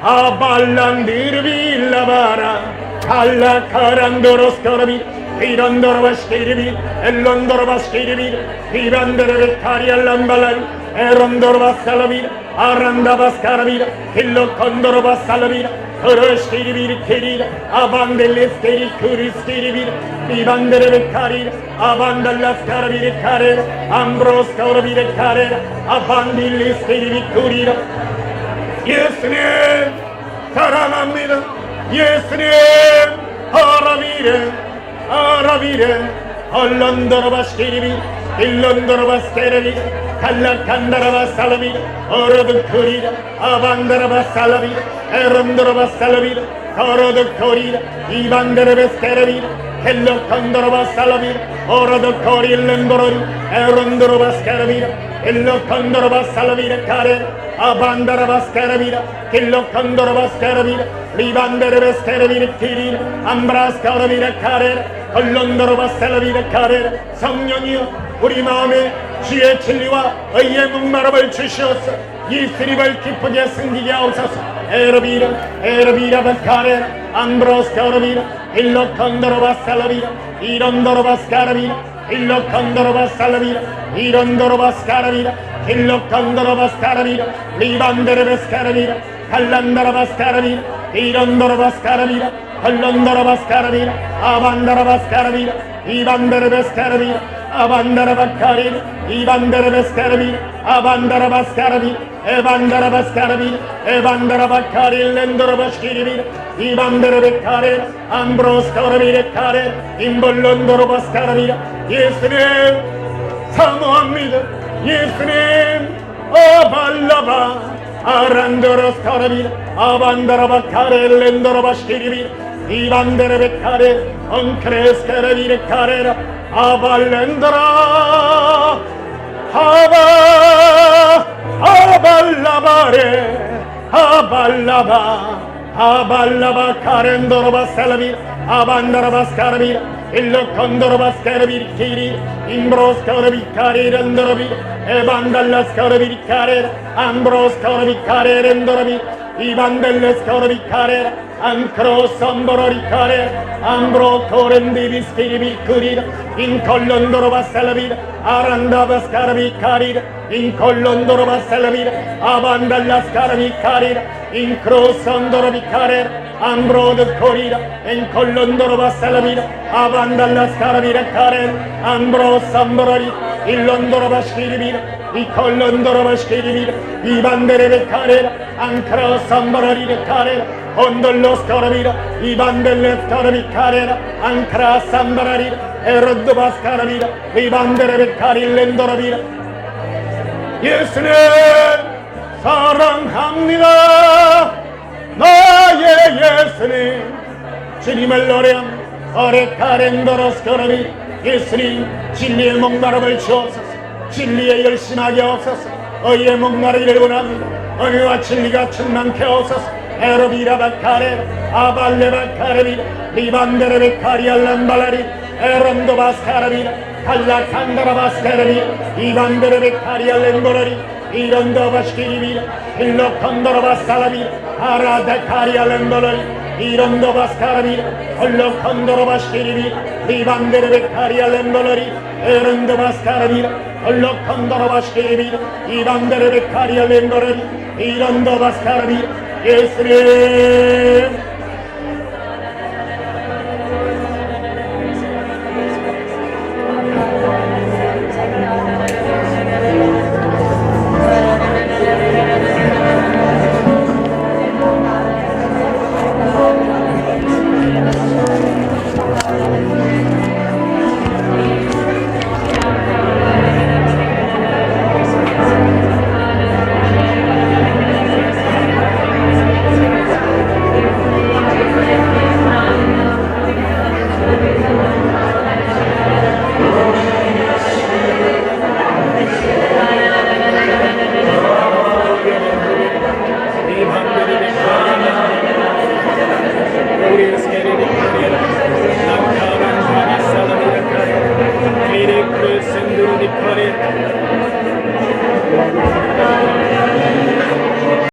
아발란디르빌라바라 칼라카란도로스 코라비라 이런도로바 시리비라 엘론도라바 시리비라 이란데르베 카리알람발라리 에론도로바 살라비라 아란다바스 카라비라 힐로 컨도로바 살라비라 그르시리비리 케리라 아반델레스 케리 크리스티리비라 이반데르베 카리라 아반달라스 카라비리 카레라 암브로스 카라비리 카레라 아반딜리스 케리비 쿠리라 예수님 사랑합니다. 예수님 아라비레 아라비레 얼런도로바 시리비 일론도로바 스테레비 칼라칸다라바 살라비라 어로드 코리라 아반다라바 살라비라 에런도로바 살라비라 어로드 코리라 이반데르베 스테레비라 헬로 컨도로바 살라비라 어로드 코릴렌도로리 에런도로바 스테레비라 헬로 컨도로바 살라비라 카레 아반다라바 스테레비라 헬로 컨도로바 스테레비라 리반데르베 스테레비라 티리라 암브라스 카라비라 카레 얼론도로바 살라비라 카레 성령이여 우리 마음에 주의 진리와 의의 목마름을 주시옵소서. 이 스립을 기쁘게 승기게 하옵소서. 에르비라 바카레 암브로스 카르비라 일로 컨도로바 살라비라 이런도로바 스카르비라 일로 컨도로바 살라비라 이런도로바 스카르비라 일로 컨도로바 스카르비라 리반데르베 스카르비라 칼란다라바 스카르비라 이런도로바 스카르비라 헐런도로바 스카르비라 아반다라바 스카르비라 이반데르베 스카르비라 아반다라바카리라 이반데르베 스카르비라 아반다라바 스카르비라 에반다라바 스카르비라 에반다라바카릴 렌도로바시키리비라 이반데르베카레라 암브로스 카르비레 카레 임볼론도로바 스카르비라 예수님 사모합니다. 예수님 아발라바 아란도로스 카르비라 아반다라바카레 렌도로바시키리비라 이반데르베카레 엉크레스 카르비레 카레라 아발렌더라 아발라바레 아발라바 카렌도로바 살라비라 아반다라바 스카르비라 일로 컨도로바 스카르비리 키리 임브로스 카르비 카레렌도로비 에반달라스 카르비리 카레라 암브로스 카르비 카레렌도로비 이반델레스 카르비 카레라 안크로스 암보로리 카레 암브로 코렌디비스 키리비 크리라 인콜론도로바 살라비라 아란다바스 카르비 카리라 인콜론도로바 살라비라 아반달라스 카르비 카리라 인크로스 암도로비 카레라 암브로드 코리라 인콜론도로바 살라비라 아반달라스 카르비라 카레 암브로스 암보로리 일론도로바 시리비라 이콜론도로바 시리비라 이반데레베 카레라 안크로스 암보로리레 카레라 온돌로스 카르비라 이반델레스 카르비 카레라 안크라 삼바라리라 에로드바스 카르비라 이반데레베 카릴렌도라비라 예수님 사랑합니다. 나의 예수님 주님을 노래함 어레 카렌도로스 카르비 예수님 진리의 목마름을 주옵소서. 진리에 열심하게 하옵소서. 의의 목마르기를 원합니다. 의와 진리가 충만케 하옵소서. 에르비라 바카레 아발레 바카레비라 리반데레 카리알란발라리 에런도 바스카라비라 칼라칸다라 바스카라비라 이반데레 카리알렌보라리 이런도 바시키리비라 일로 컨도라 바살라비라 아라데 카리알렌보라리 이런도 바스카라비라 일로 컨도라 바시키리비라 리반데레 카리알렌보라리 에런도 바스카라비라 일로 컨도라 바시키리비라 이반데레 카리알렌보라리 이런도 바스카라비라 예수님